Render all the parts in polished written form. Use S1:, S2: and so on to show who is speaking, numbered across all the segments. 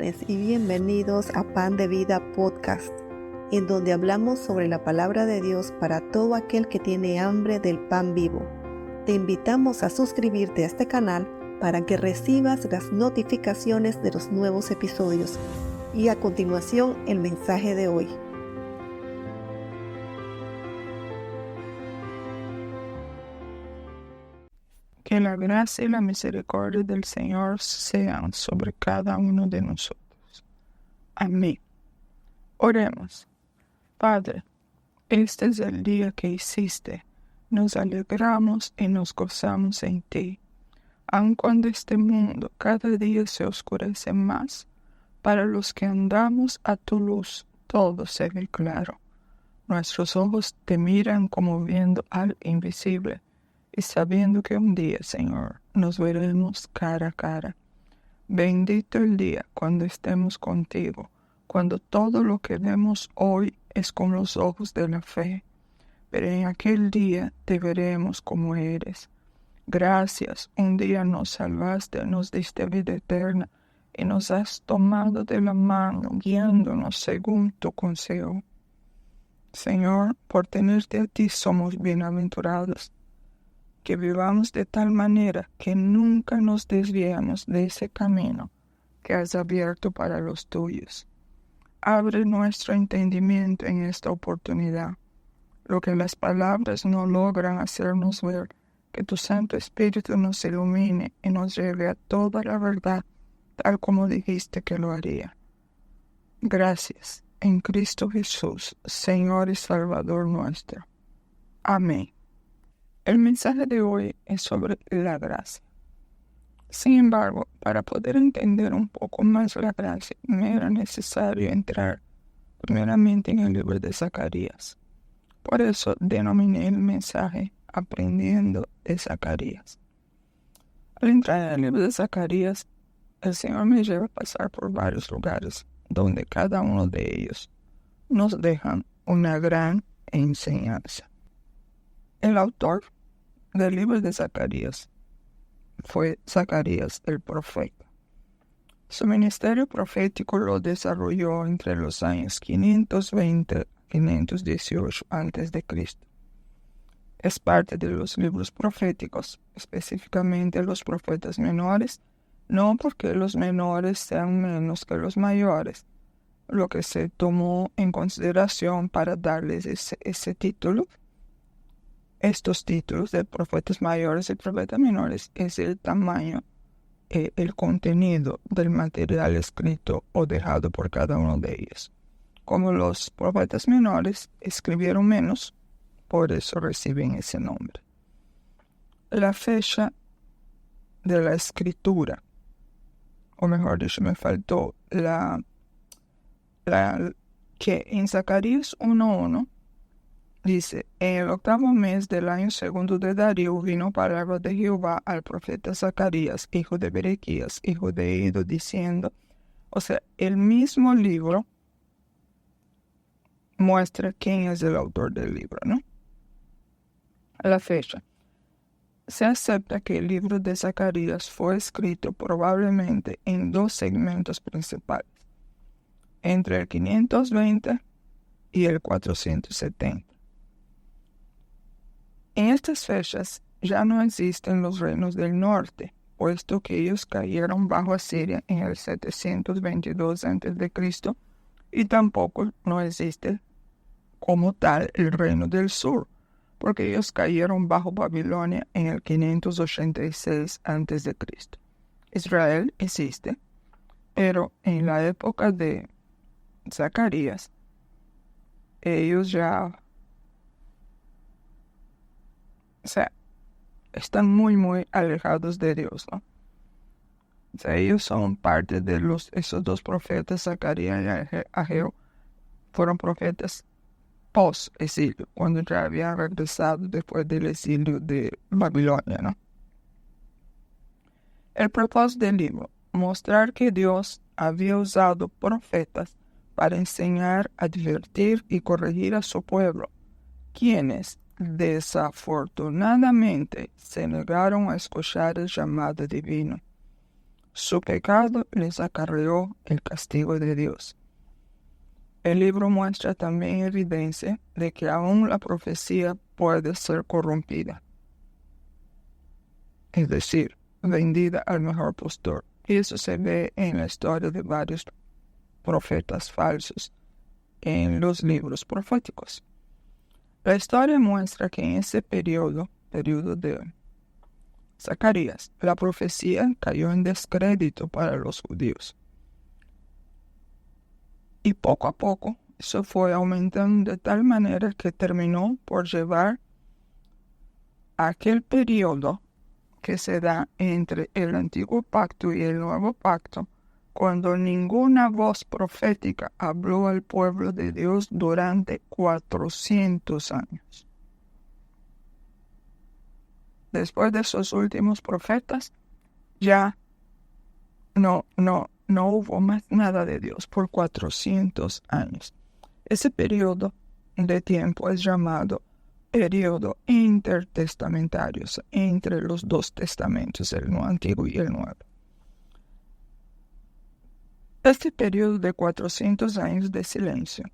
S1: bendiciones y bienvenidos a Pan de Vida Podcast, en donde hablamos sobre la palabra de Dios para todo aquel que tiene hambre del pan vivo. Te invitamos a suscribirte a este canal para que recibas las notificaciones de los nuevos episodios. Y a continuación, el mensaje de hoy.
S2: Que la gracia y la misericordia del Señor sean sobre cada uno de nosotros. Amén. Oremos. Padre, este es el día que hiciste. Nos alegramos y nos gozamos en ti. Aun cuando este mundo cada día se oscurece más, para los que andamos a tu luz, todo se ve claro. Nuestros ojos te miran como viendo al invisible, y sabiendo que un día, Señor, nos veremos cara a cara. Bendito el día cuando estemos contigo, cuando todo lo que vemos hoy es con los ojos de la fe, pero en aquel día te veremos como eres. Gracias, un día nos salvaste, nos diste vida eterna, y nos has tomado de la mano, guiándonos según tu consejo. Señor, por tenerte a ti somos bienaventurados. Que vivamos de tal manera que nunca nos desviemos de ese camino que has abierto para los tuyos. Abre nuestro entendimiento en esta oportunidad, lo que las palabras no logran hacernos ver, que tu Santo Espíritu nos ilumine y nos lleve a toda la verdad, tal como dijiste que lo haría. Gracias, en Cristo Jesús, Señor y Salvador nuestro. Amén. El mensaje de hoy es sobre la gracia. Sin embargo, para poder entender un poco más la gracia, me era necesario entrar primeramente en el libro de Zacarías. Por eso denominé el mensaje Aprendiendo de Zacarías. Al entrar en el libro de Zacarías, el Señor me lleva a pasar por varios lugares, donde cada uno de ellos nos dejan una gran enseñanza. El autor del libro de Zacarías fue Zacarías el profeta. Su ministerio profético lo desarrolló entre los años 520 y 518 a.C. Es parte de los libros proféticos, específicamente los profetas menores, no porque los menores sean menos que los mayores, lo que se tomó en consideración para darles ese título. Estos títulos de profetas mayores y profetas menores es el tamaño, el contenido del material escrito o dejado por cada uno de ellos. Como los profetas menores escribieron menos, por eso reciben ese nombre. La fecha de la escritura, o mejor dicho, me faltó que en Zacarías 1:1 dice: en el 8º mes del año segundo de Darío vino palabra de Jehová al profeta Zacarías, hijo de Berequías, hijo de Iddo, diciendo, o sea, el mismo libro muestra quién es el autor del libro, ¿no? La fecha. Se acepta que el libro de Zacarías fue escrito probablemente en dos segmentos principales, entre el 520 y el 470. En estas fechas ya no existen los reinos del norte, puesto que ellos cayeron bajo Asiria en el 722 a.C. y tampoco no existe como tal el reino del sur, porque ellos cayeron bajo Babilonia en el 586 a.C. Israel existe, pero en la época de Zacarías, ellos ya están muy alejados de Dios, ¿no? O sea, ellos son parte de esos dos profetas, Zacarías y Ageo, fueron profetas post-exilio, cuando ya habían regresado después del exilio de Babilonia, ¿no? El propósito del libro: mostrar que Dios había usado profetas para enseñar, advertir y corregir a su pueblo, quienes desafortunadamente se negaron a escuchar el llamado divino. Su pecado les acarreó el castigo de Dios. El libro muestra también evidencia de que aún la profecía puede ser corrompida, es decir, vendida al mejor postor. Y eso se ve en la historia de varios profetas falsos en los libros proféticos. La historia muestra que en ese periodo de Zacarías, la profecía cayó en descrédito para los judíos. Y poco a poco eso fue aumentando de tal manera que terminó por llevar a aquel periodo que se da entre el antiguo pacto y el nuevo pacto, cuando ninguna voz profética habló al pueblo de Dios durante 400 años. Después de esos últimos profetas, ya no hubo más nada de Dios por 400 años. Ese periodo de tiempo es llamado periodo intertestamentario, entre los dos testamentos, el antiguo y el nuevo. Este periodo de 400 años de silencio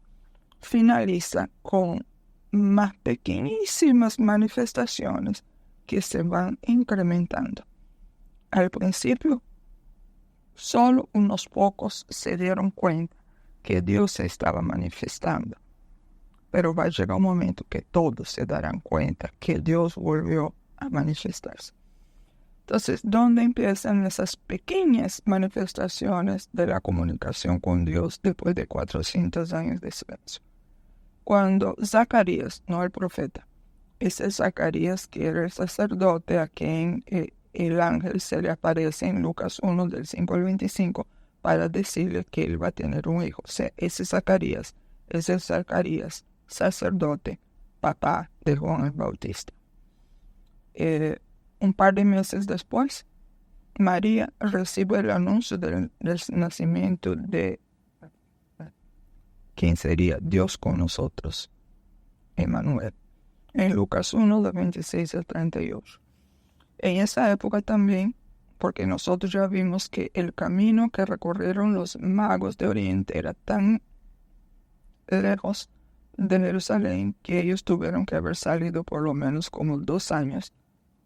S2: finaliza con más pequeñísimas manifestaciones que se van incrementando. Al principio, solo unos pocos se dieron cuenta que Dios se estaba manifestando. Pero va a llegar un momento que todos se darán cuenta que Dios volvió a manifestarse. Entonces, ¿dónde empiezan esas pequeñas manifestaciones de la comunicación con Dios después de 400 años de silencio? Cuando Zacarías, no el profeta, ese Zacarías que era el sacerdote a quien el ángel se le aparece en Lucas 1 del 5 al 25 para decirle que él va a tener un hijo. O sea, ese Zacarías es el Zacarías sacerdote, papá de Juan el Bautista. Un par de meses después, María recibe el anuncio del nacimiento de quien sería Dios con nosotros, Emmanuel, en Lucas 1, de 26 al 38. En esa época también, porque nosotros ya vimos que el camino que recorrieron los magos de Oriente era tan lejos de Jerusalén que ellos tuvieron que haber salido por lo menos como 2 años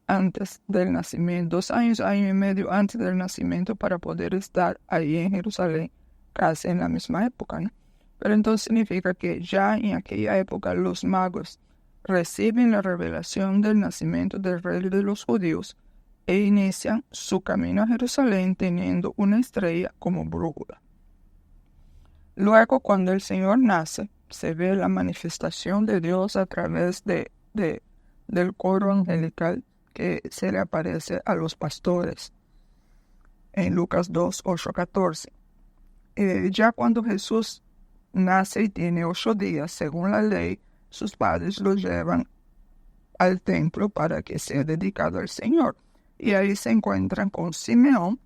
S2: antes del nacimiento, 2 años, año y medio antes del nacimiento para poder estar ahí en Jerusalén casi en la misma época, ¿no? Pero entonces significa que ya en aquella época los magos reciben la revelación del nacimiento del rey de los judíos e inician su camino a Jerusalén teniendo una estrella como brújula. Luego, cuando el Señor nace, se ve la manifestación de Dios a través del coro angelical que se le aparece a los pastores en Lucas 2, 8, 14. Ya cuando Jesús nace y tiene 8 días, según la ley, sus padres lo llevan al templo para que sea dedicado al Señor. Y ahí se encuentran con Simeón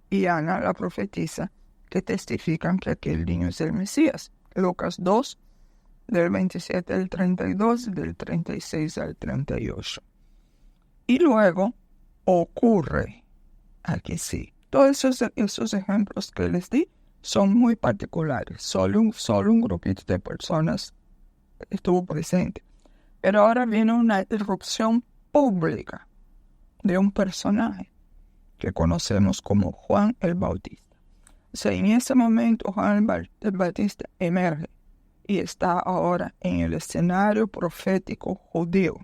S2: y Ana, la profetisa, que testifican que aquel niño es el Mesías. Lucas 2, del 27 al 32, del 36 al 38. Y luego ocurre, aquí sí, todos esos ejemplos que les di son muy particulares. Solo un grupito de personas estuvo presente. Pero ahora viene una irrupción pública de un personaje que conocemos como Juan el Bautista. O sea, en ese momento Juan el Bautista emerge y está ahora en el escenario profético judío.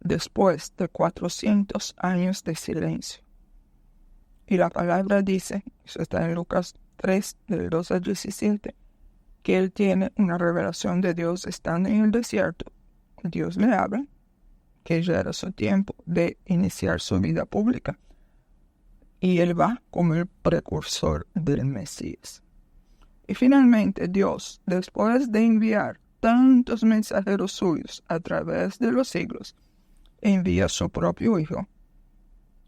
S2: Después de 400 años de silencio. Y la palabra dice, eso está en Lucas 3, del 2 al 17, que él tiene una revelación de Dios estando en el desierto. Dios le habla, que ya era su tiempo de iniciar su vida pública. Y él va como el precursor del Mesías. Y finalmente Dios, después de enviar tantos mensajeros suyos a través de los siglos, envía a su propio Hijo.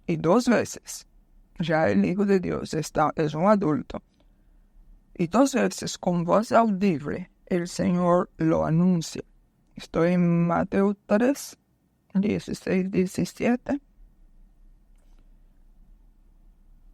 S2: Y 2 veces, ya el Hijo de Dios es un adulto. Y 2 veces, con voz audible, el Señor lo anuncia. Estoy en Mateo 3, 16, 17.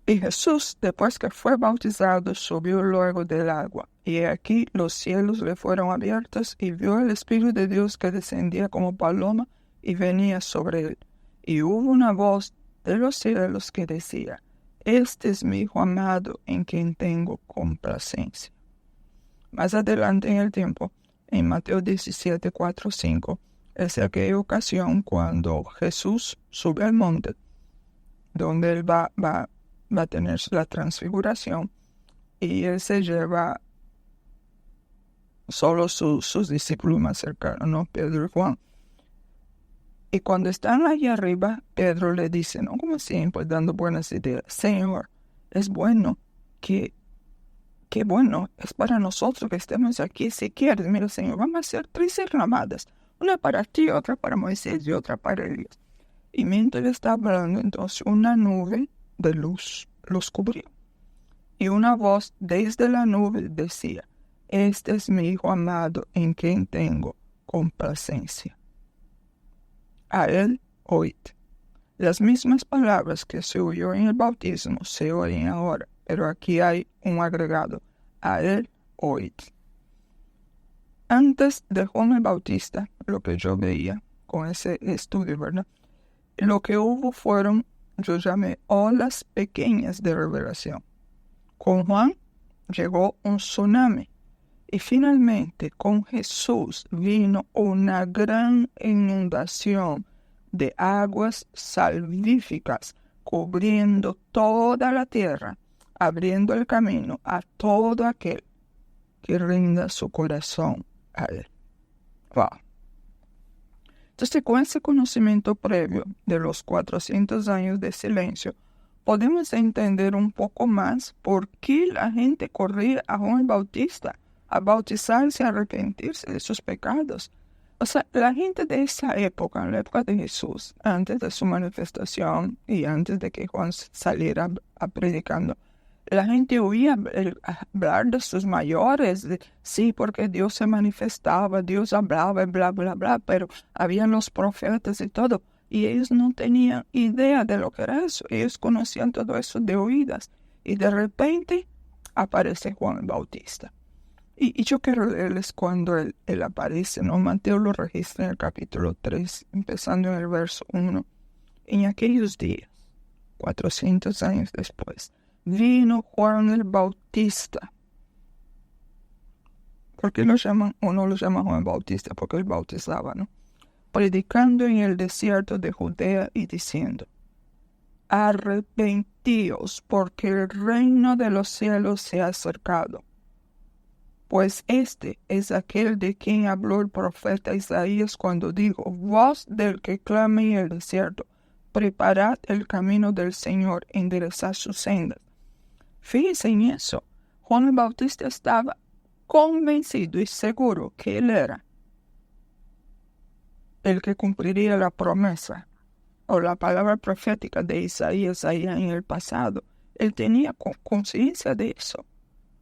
S2: Y Jesús, después que fue bautizado, subió luego del agua. Y aquí los cielos le fueron abiertos, y vio el Espíritu de Dios que descendía como paloma y venía sobre él. Y hubo una voz de los cielos que decía: Este es mi Hijo amado, en quien tengo complacencia. Más adelante en el tiempo, en Mateo 17, 4, 5, es aquella ocasión cuando Jesús sube al monte, donde él va a tener la transfiguración, y él se lleva solo sus discípulos más cercanos, ¿no? Pedro y Juan. Y cuando están allí arriba, Pedro le dice, ¿no? Como siempre, dando buenas ideas: Señor, es bueno que bueno es para nosotros que estemos aquí. Si quieres, mira, Señor, vamos a hacer 3 ramadas, una para ti, otra para Moisés y otra para Elías. Y mientras él está hablando, entonces una nube de luz los cubrió. Y una voz desde la nube decía: Este es mi Hijo amado, en quien tengo complacencia. A él oíd. Las mismas palabras que se oyó en el bautismo se oyen ahora, pero aquí hay un agregado: a él oíd. Antes de Juan el Bautista, lo que yo veía con ese estudio, ¿verdad? Lo que hubo fueron, yo llamé, olas pequeñas de revelación. Con Juan llegó un tsunami, y finalmente con Jesús vino una gran inundación de aguas salvíficas cubriendo toda la tierra, abriendo el camino a todo aquel que rinda su corazón a él. Wow. Entonces, con ese conocimiento previo de los 400 años de silencio, podemos entender un poco más por qué la gente corría a Juan el Bautista a bautizarse, a arrepentirse de sus pecados. O sea, la gente de esa época, en la época de Jesús, antes de su manifestación y antes de que Juan saliera predicando, la gente oía hablar de sus mayores, sí, porque Dios se manifestaba, Dios hablaba, bla, bla, bla, pero habían los profetas y todo, y ellos no tenían idea de lo que era eso. Ellos conocían todo eso de oídas, y de repente aparece Juan el Bautista. Y yo quiero leerles cuando él aparece, ¿no? Mateo lo registra en el capítulo 3, empezando en el verso 1. En aquellos días, 400 años después, vino Juan el Bautista. ¿Por qué lo llaman, o no lo llaman Juan el Bautista? Porque él bautizaba, ¿no? Predicando en el desierto de Judea y diciendo: Arrepentíos, porque el reino de los cielos se ha acercado. Pues este es aquel de quien habló el profeta Isaías cuando dijo: Voz del que clama en el desierto, preparad el camino del Señor, enderezad sus sendas. Fíjense en eso. Juan el Bautista estaba convencido y seguro que él era el que cumpliría la promesa o la palabra profética de Isaías allá en el pasado. Él tenía conciencia de eso.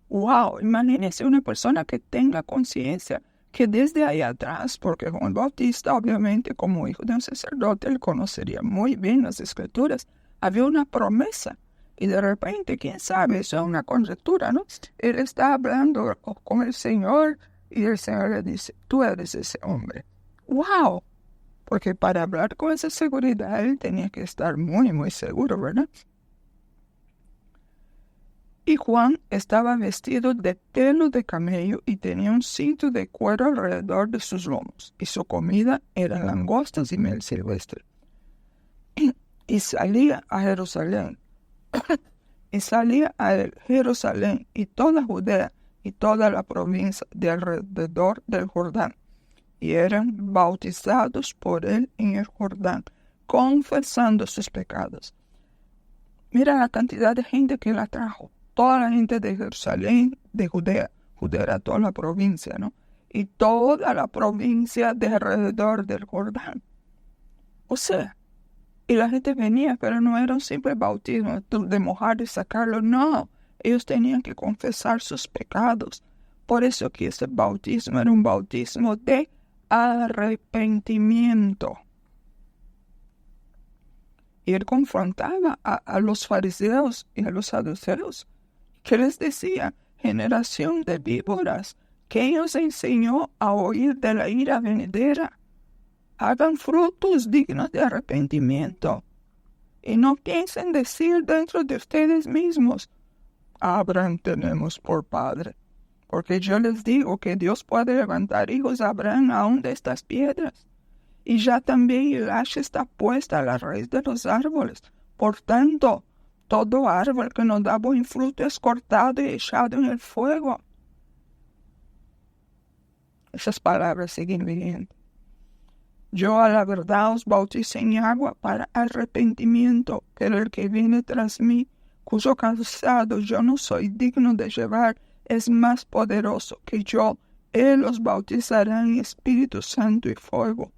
S2: Wow, imagínense una persona que tenga conciencia que desde ahí atrás, porque Juan Bautista, obviamente, como hijo de un sacerdote, él conocería muy bien las escrituras, había una promesa. Y de repente, quién sabe, eso es una conjetura, ¿no? Él está hablando con el Señor y el Señor le dice: tú eres ese hombre. ¡Wow! Porque para hablar con esa seguridad, él tenía que estar muy, muy seguro, ¿verdad? Y Juan estaba vestido de pelo de camello y tenía un cinto de cuero alrededor de sus lomos. Y su comida eran langostas y miel silvestre. Y salía a Jerusalén. Y toda Judea y toda la provincia de alrededor del Jordán. Y eran bautizados por él en el Jordán, confesando sus pecados. Mira la cantidad de gente que él atrajo. Toda la gente de Jerusalén, de Judea. Judea era toda la provincia, ¿no? Y toda la provincia de alrededor del Jordán. O sea, y la gente venía, pero no era un simple bautismo de mojar y sacarlo, no. Ellos tenían que confesar sus pecados. Por eso que ese bautismo era un bautismo de arrepentimiento. Y él confrontaba a los fariseos y a los saduceos, que les decía: generación de víboras, que os enseñó a oír de la ira venidera. Hagan frutos dignos de arrepentimiento. Y no piensen decir dentro de ustedes mismos: Abraham tenemos por padre. Porque yo les digo que Dios puede levantar hijos a Abraham aún de estas piedras. Y ya también el hacha está puesta a la raíz de los árboles. Por tanto, todo árbol que no da buen fruto es cortado y echado en el fuego. Esas palabras siguen vigentes. Yo a la verdad os bautizo en agua para arrepentimiento, pero el que viene tras mí, cuyo calzado yo no soy digno de llevar, es más poderoso que yo. Él os bautizará en Espíritu Santo y fuego.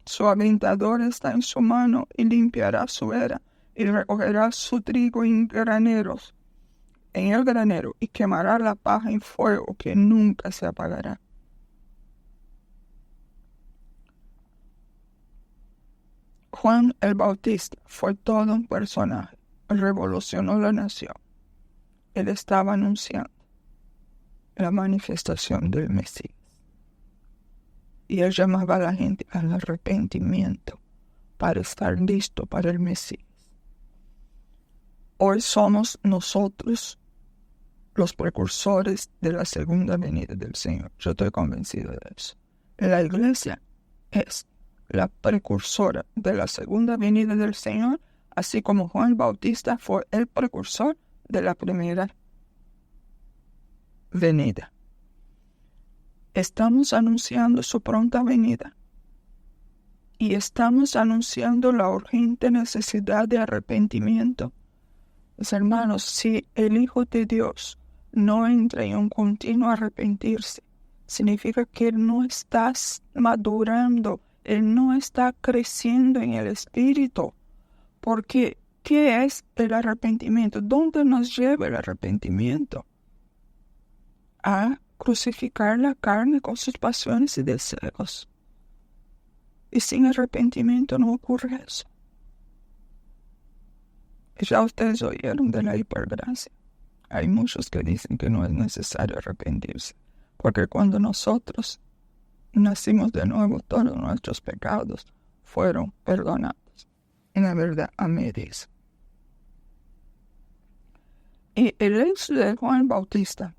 S2: Su aventador está en su mano y limpiará su era y recogerá su trigo en el granero, y quemará la paja en fuego que nunca se apagará. Juan el Bautista fue todo un personaje. Revolucionó la nación. Él estaba anunciando la manifestación del Mesías. Y él llamaba a la gente al arrepentimiento para estar listo para el Mesías. Hoy somos nosotros los precursores de la segunda venida del Señor. Yo estoy convencido de eso. La iglesia es la precursora de la segunda venida del Señor, así como Juan el Bautista fue el precursor de la primera venida. Estamos anunciando su pronta venida y estamos anunciando la urgente necesidad de arrepentimiento. Mis hermanos, si el Hijo de Dios no entra en un continuo arrepentirse, significa que Él no está madurando, Él no está creciendo en el Espíritu. Porque, ¿qué es el arrepentimiento? ¿Dónde nos lleva el arrepentimiento? A crucificar la carne con sus pasiones y deseos. Y sin arrepentimiento no ocurre eso. Ya ustedes oyeron de la hipergracia. Hay muchos que dicen que no es necesario arrepentirse, porque cuando nosotros nacimos de nuevo, todos nuestros pecados fueron perdonados. En la verdad, a medias. Y el hecho de Juan Bautista,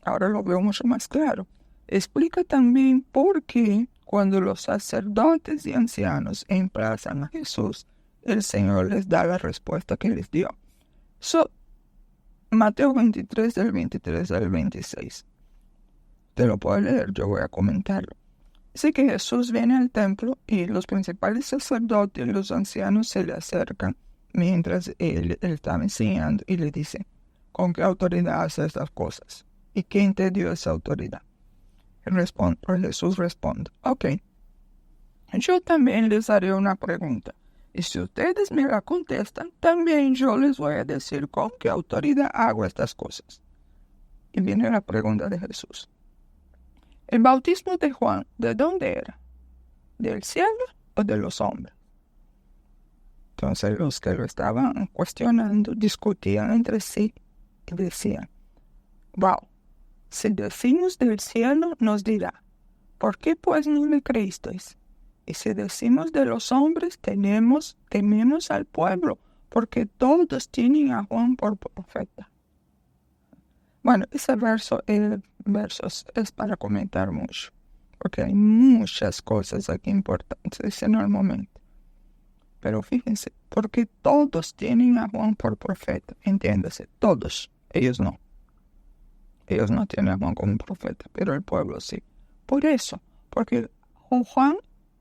S2: ahora lo veo mucho más claro, explica también por qué cuando los sacerdotes y ancianos emplazan a Jesús, el Señor les da la respuesta que les dio. Mateo 23, del 23 al 26. Te lo puedo leer, yo voy a comentarlo. Dice que Jesús viene al templo y los principales sacerdotes y los ancianos se le acercan mientras él estaba enseñando y le dice: ¿con qué autoridad haces estas cosas? ¿Y quién te dio esa autoridad? Jesús responde: ok, yo también les haré una pregunta. Y si ustedes me la contestan, también yo les voy a decir con qué autoridad hago estas cosas. Y viene la pregunta de Jesús. ¿El bautismo de Juan, de dónde era? ¿Del cielo o de los hombres? Entonces los que lo estaban cuestionando discutían entre sí y decían: wow, si decimos del cielo nos dirá: ¿por qué pues no le creísteis? Y si decimos de los hombres, tememos al pueblo, porque todos tienen a Juan por profeta. Bueno, ese verso es para comentar mucho, porque hay muchas cosas aquí importantes en el momento. Pero fíjense, porque todos tienen a Juan por profeta, entiéndase, todos, ellos no. Ellos no tienen a Juan como profeta, pero el pueblo sí. Por eso, porque Juan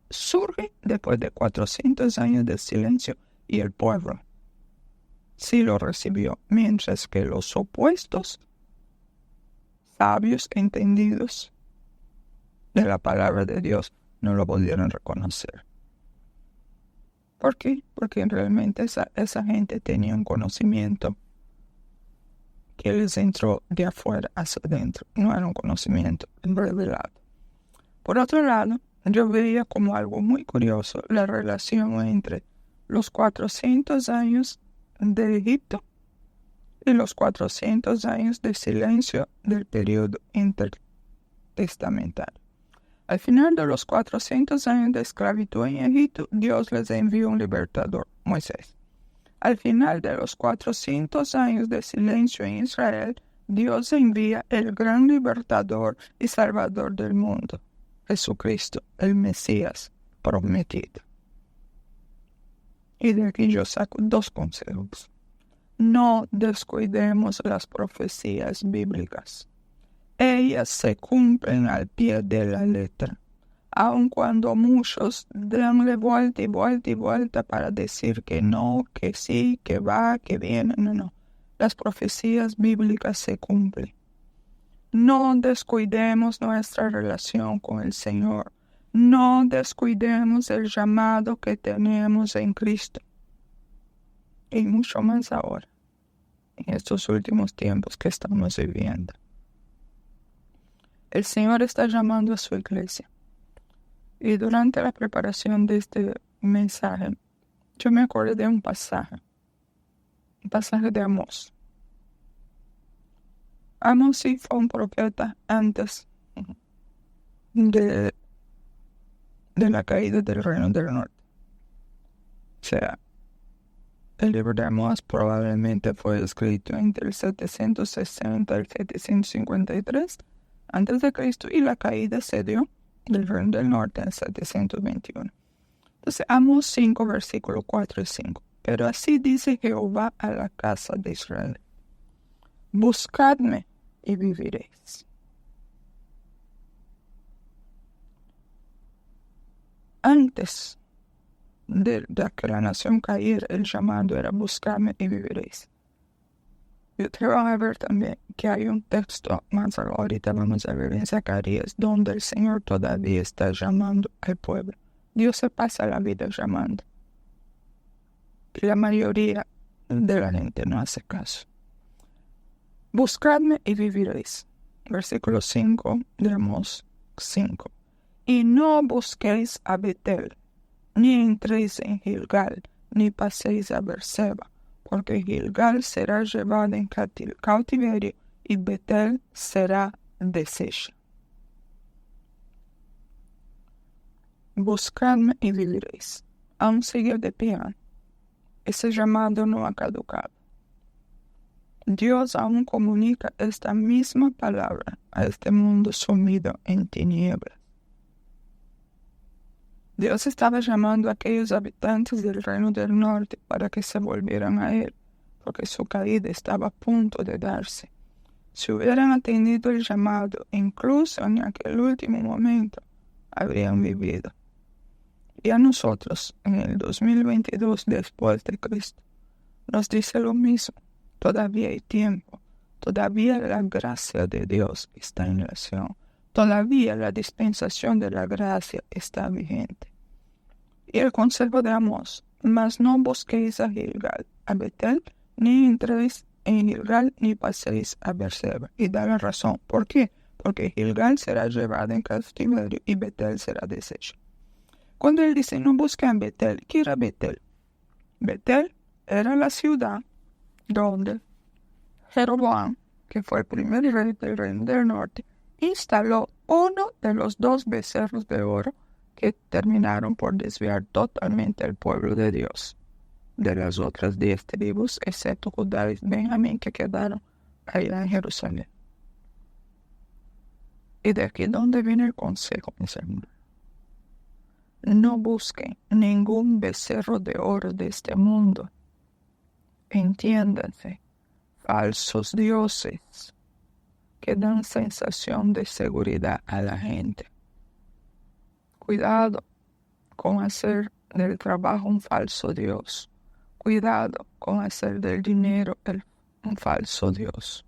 S2: surge después de 400 años de silencio y el pueblo sí lo recibió, mientras que los opuestos, sabios entendidos de la palabra de Dios, no lo pudieron reconocer. ¿Por qué? Porque realmente esa gente tenía un conocimiento que les entró de afuera hacia adentro. No era un conocimiento revelado. Por otro lado, yo veía como algo muy curioso la relación entre los 400 años de Egipto y los 400 años de silencio del periodo intertestamentario. Al final de los 400 años de esclavitud en Egipto, Dios les envió un libertador, Moisés. Al final de los 400 años de silencio en Israel, Dios envía el gran libertador y salvador del mundo, Jesucristo, el Mesías prometido. Y de aquí yo saco 2 consejos. No descuidemos las profecías bíblicas. Ellas se cumplen al pie de la letra, aun cuando muchos danle vuelta y vuelta y vuelta para decir que no, que sí, que va, que viene. No. Las profecías bíblicas se cumplen. No descuidemos nuestra relación con el Señor. No descuidemos el llamado que tenemos en Cristo. Y mucho más ahora, en estos últimos tiempos que estamos viviendo. El Señor está llamando a su iglesia. Y durante la preparación de este mensaje, yo me acordé de un pasaje de Amós. Amós sí fue un profeta antes de la caída del Reino del Norte. O sea, el libro de Amós probablemente fue escrito entre el 760 y el 753 antes de Cristo, y la caída se dio del Reino del Norte en 721. Entonces, Amós 5, versículos 4 y 5. Pero así dice Jehová a la casa de Israel: buscadme y viviréis. Antes de que la nación cayera, el llamado era: buscadme y viviréis. Y ustedes van a ver también que hay un texto más ahorita vamos a ver en Zacarías, donde el Señor todavía está llamando al pueblo. Dios se pasa la vida llamando. Y la mayoría de la gente no hace caso. Buscadme y viviréis. Versículo 5 de Amós 5. Y no busquéis a Betel, ni entréis en Gilgal, ni paséis a Beerseba, porque Gilgal será llevada en cautiverio y Betel será deshecha. Buscadme y viviréis. Aún sigue de pie. Ese llamado no ha caducado. Dios aún comunica esta misma palabra a este mundo sumido en tinieblas. Dios estaba llamando a aquellos habitantes del Reino del Norte para que se volvieran a Él, porque su caída estaba a punto de darse. Si hubieran atendido el llamado, incluso en aquel último momento, habrían vivido. Y a nosotros, en el 2022 después de Cristo, nos dice lo mismo. Todavía hay tiempo. Todavía la gracia de Dios está en acción. Todavía la dispensación de la gracia está vigente. Y el consejo de Amós: mas no busquéis a Gilgal, a Betel, ni entréis en Gilgal, ni paséis a Beerseba. Y da la razón. ¿Por qué? Porque Gilgal será llevada en cautiverio y Betel será deshecha. Cuando él dice no busquen Betel, ¿qué era Betel? Betel era la ciudad donde Jeroboam, que fue el primer rey del Reino del Norte, instaló uno de los 2 becerros de oro que terminaron por desviar totalmente al pueblo de Dios de las otras 10 tribus, excepto Judá y Benjamín, que quedaron allá en Jerusalén. Y de aquí donde viene el consejo, mis hermanos. No busquen ningún becerro de oro de este mundo. Entiéndanse, falsos dioses que dan sensación de seguridad a la gente. Cuidado con hacer del trabajo un falso Dios. Cuidado con hacer del dinero un falso Dios.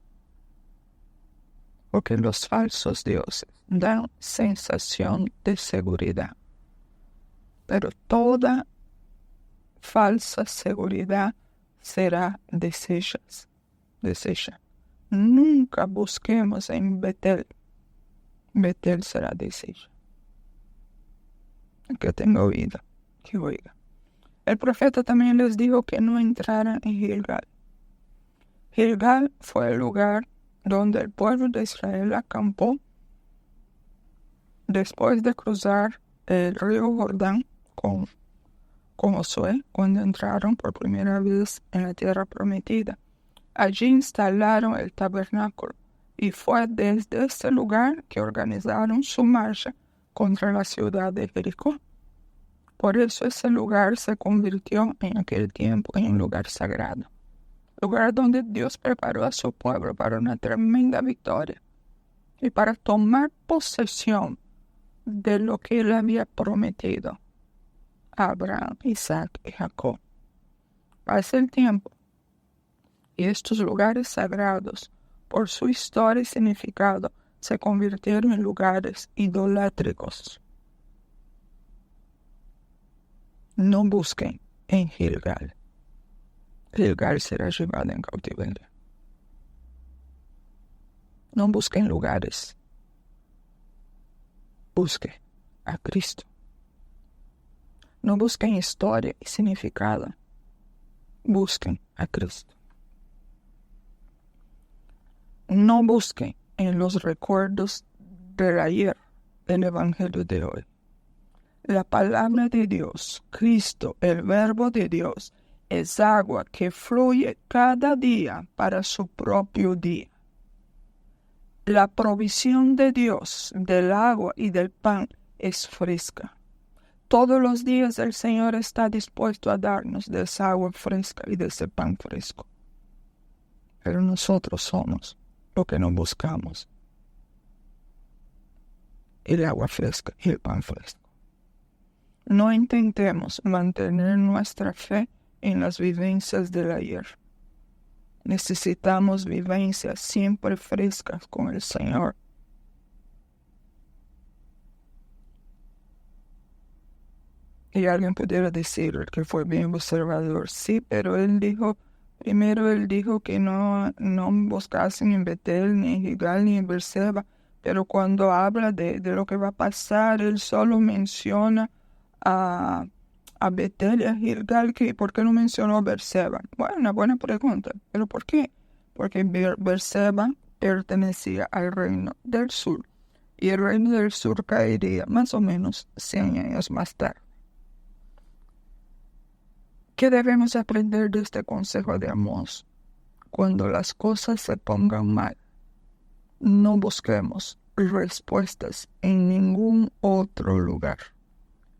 S2: Porque los falsos dioses dan sensación de seguridad. Pero toda falsa seguridad será deshecha. Nunca busquemos en Betel. Betel será deshecha. El que tenga oído, que oiga. El profeta también les dijo que no entraran en Gilgal. Gilgal fue el lugar donde el pueblo de Israel acampó después de cruzar el río Jordán con Josué cuando entraron por primera vez en la tierra prometida. Allí instalaron el tabernáculo y fue desde este lugar que organizaron su marcha contra la ciudad de Jericó. Por eso ese lugar se convirtió en aquel tiempo en un lugar sagrado, lugar donde Dios preparó a su pueblo para una tremenda victoria y para tomar posesión de lo que él había prometido a Abraham, Isaac y Jacob. Pasa el tiempo y estos lugares sagrados, por su historia y significado, se convirtieron en lugares idolátricos. No busquen en Gilgal. Gilgal será llevado en cautiverio. No busquen lugares. Busque a Cristo. No busquen historia y significado. Busquen a Cristo. No busquen en los recuerdos del ayer del Evangelio de hoy. La palabra de Dios, Cristo, el Verbo de Dios, es agua que fluye cada día para su propio día. La provisión de Dios del agua y del pan es fresca. Todos los días el Señor está dispuesto a darnos de esa agua fresca y de ese pan fresco. Pero nosotros somos lo que no buscamos. El agua fresca y el pan fresco. No intentemos mantener nuestra fe en las vivencias del ayer. Necesitamos vivencias siempre frescas con el Señor. Y alguien pudiera decir que fue bien observador. Sí, pero primero él dijo que no buscasen en Betel, ni en Gilgal, ni en Berseba. Pero cuando habla de lo que va a pasar, él solo menciona a Betel y a Gilgal. ¿Por qué no mencionó Berseba? Bueno, una buena pregunta. ¿Pero por qué? Porque Berseba pertenecía al reino del sur. Y el reino del sur caería más o menos 100 años más tarde. ¿Qué debemos aprender de este consejo de Amós? Cuando las cosas se pongan mal, no busquemos respuestas en ningún otro lugar,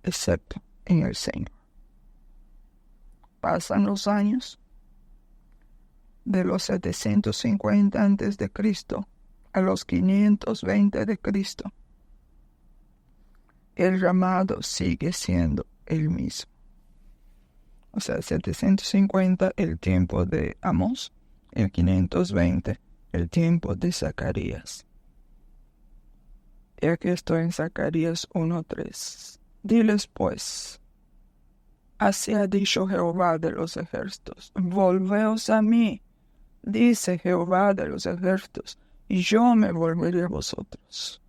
S2: excepto en el Señor. Pasan los años, de los 750 antes de Cristo a los 520 de Cristo. El llamado sigue siendo el mismo. O sea, 750 el tiempo de Amós, el 520 el tiempo de Zacarías. Y aquí estoy en Zacarías 1:3. Diles pues, así ha dicho Jehová de los ejércitos, volveos a mí, dice Jehová de los ejércitos, y yo me volveré a vosotros.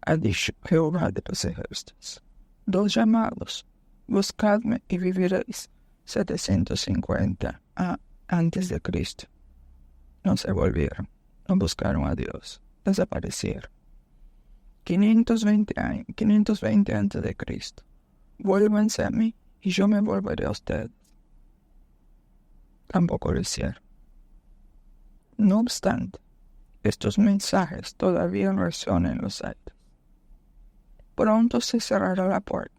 S2: Ha dicho Jehová de los ejércitos. 2 llamados. Buscadme y viviréis. 750 antes de Cristo. No se volvieron, no buscaron a Dios, desaparecieron. 520 antes de Cristo. Vuélvanse a mí y yo me volveré a ustedes. Tampoco lo hicieron. No obstante, estos mensajes todavía resuenan en los aires. Pronto se cerrará la puerta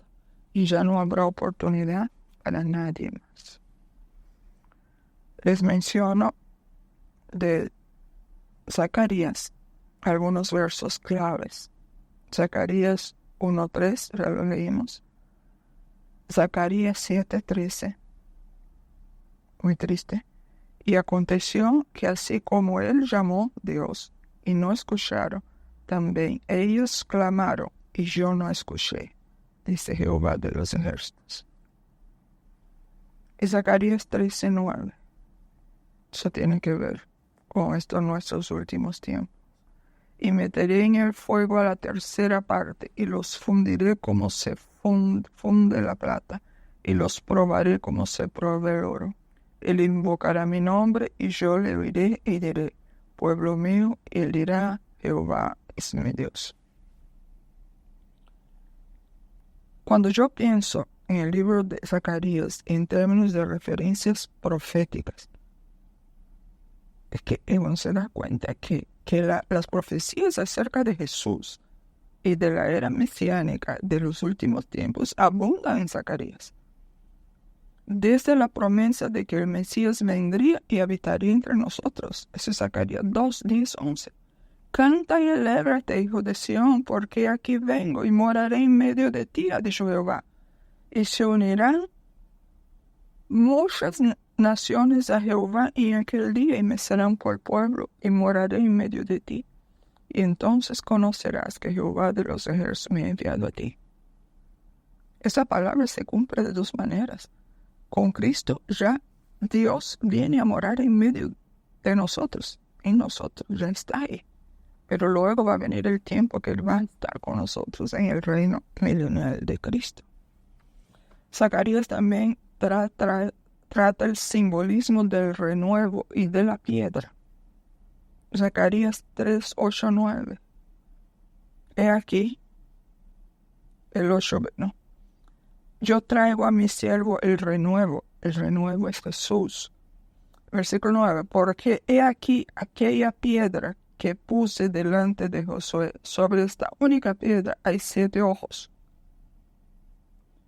S2: y ya no habrá oportunidad para nadie más. Les menciono de Zacarías algunos versos claves. Zacarías 1:3, ya lo leímos. Zacarías 7:13, muy triste. Y aconteció que así como él llamó Dios y no escucharon, también ellos clamaron y yo no escuché, dice Jehová de los ejércitos. Y Zacarías 13:9. Eso tiene que ver con esto en nuestros últimos tiempos. Y meteré en el fuego a la tercera parte y los fundiré como se funde la plata y los probaré como se prueba el oro. Él invocará mi nombre y yo le oiré y diré, pueblo mío, y él dirá, Jehová es mi Dios. Cuando yo pienso en el libro de Zacarías en términos de referencias proféticas, es que uno se da cuenta que las profecías acerca de Jesús y de la era mesiánica de los últimos tiempos abundan en Zacarías. Desde la promesa de que el Mesías vendría y habitaría entre nosotros. Eso es Zacarías 2, 10, 11. Canta y alégrate, hijo de Sión, porque aquí vengo y moraré en medio de ti, ha dicho Jehová. Y se unirán muchas naciones a Jehová en aquel día y me serán por pueblo y moraré en medio de ti. Y entonces conocerás que Jehová de los ejércitos me ha enviado a ti. Esa palabra se cumple de dos maneras. Con Cristo ya Dios viene a morar en medio de nosotros, en nosotros, ya está ahí. Pero luego va a venir el tiempo que Él va a estar con nosotros en el reino milenial de Cristo. Zacarías también trata el simbolismo del renuevo y de la piedra. Zacarías 3, 8, 9. He aquí, el 8, no. Yo traigo a mi siervo el renuevo es Jesús. Versículo 9, porque he aquí aquella piedra que puse delante de Josué, sobre esta única piedra hay 7 ojos.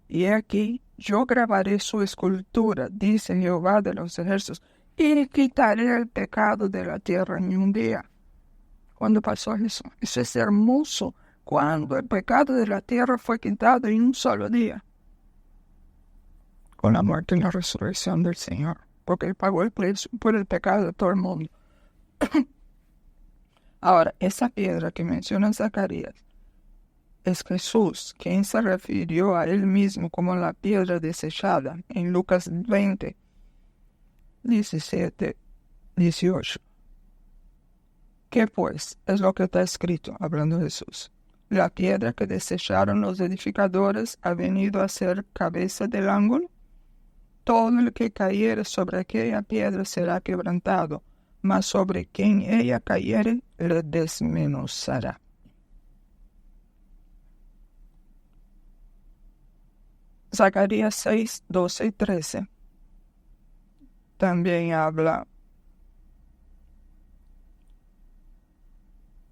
S2: Y he aquí, yo grabaré su escultura, dice Jehová de los ejércitos, y quitaré el pecado de la tierra en un día. ¿Cuándo pasó eso? Eso es hermoso, cuando el pecado de la tierra fue quitado en un solo día. Con la muerte y la resurrección del Señor, porque Él pagó el precio por el pecado de todo el mundo. Ahora, esa piedra que menciona Zacarías es Jesús, quien se refirió a Él mismo como la piedra desechada en Lucas 20, 17, 18. ¿Qué pues es lo que está escrito hablando de Jesús? La piedra que desecharon los edificadores ha venido a ser cabeza del ángulo. Todo el que cayere sobre aquella piedra será quebrantado, mas sobre quien ella cayere le desmenuzará. Zacarías 6, 12 y 13 también habla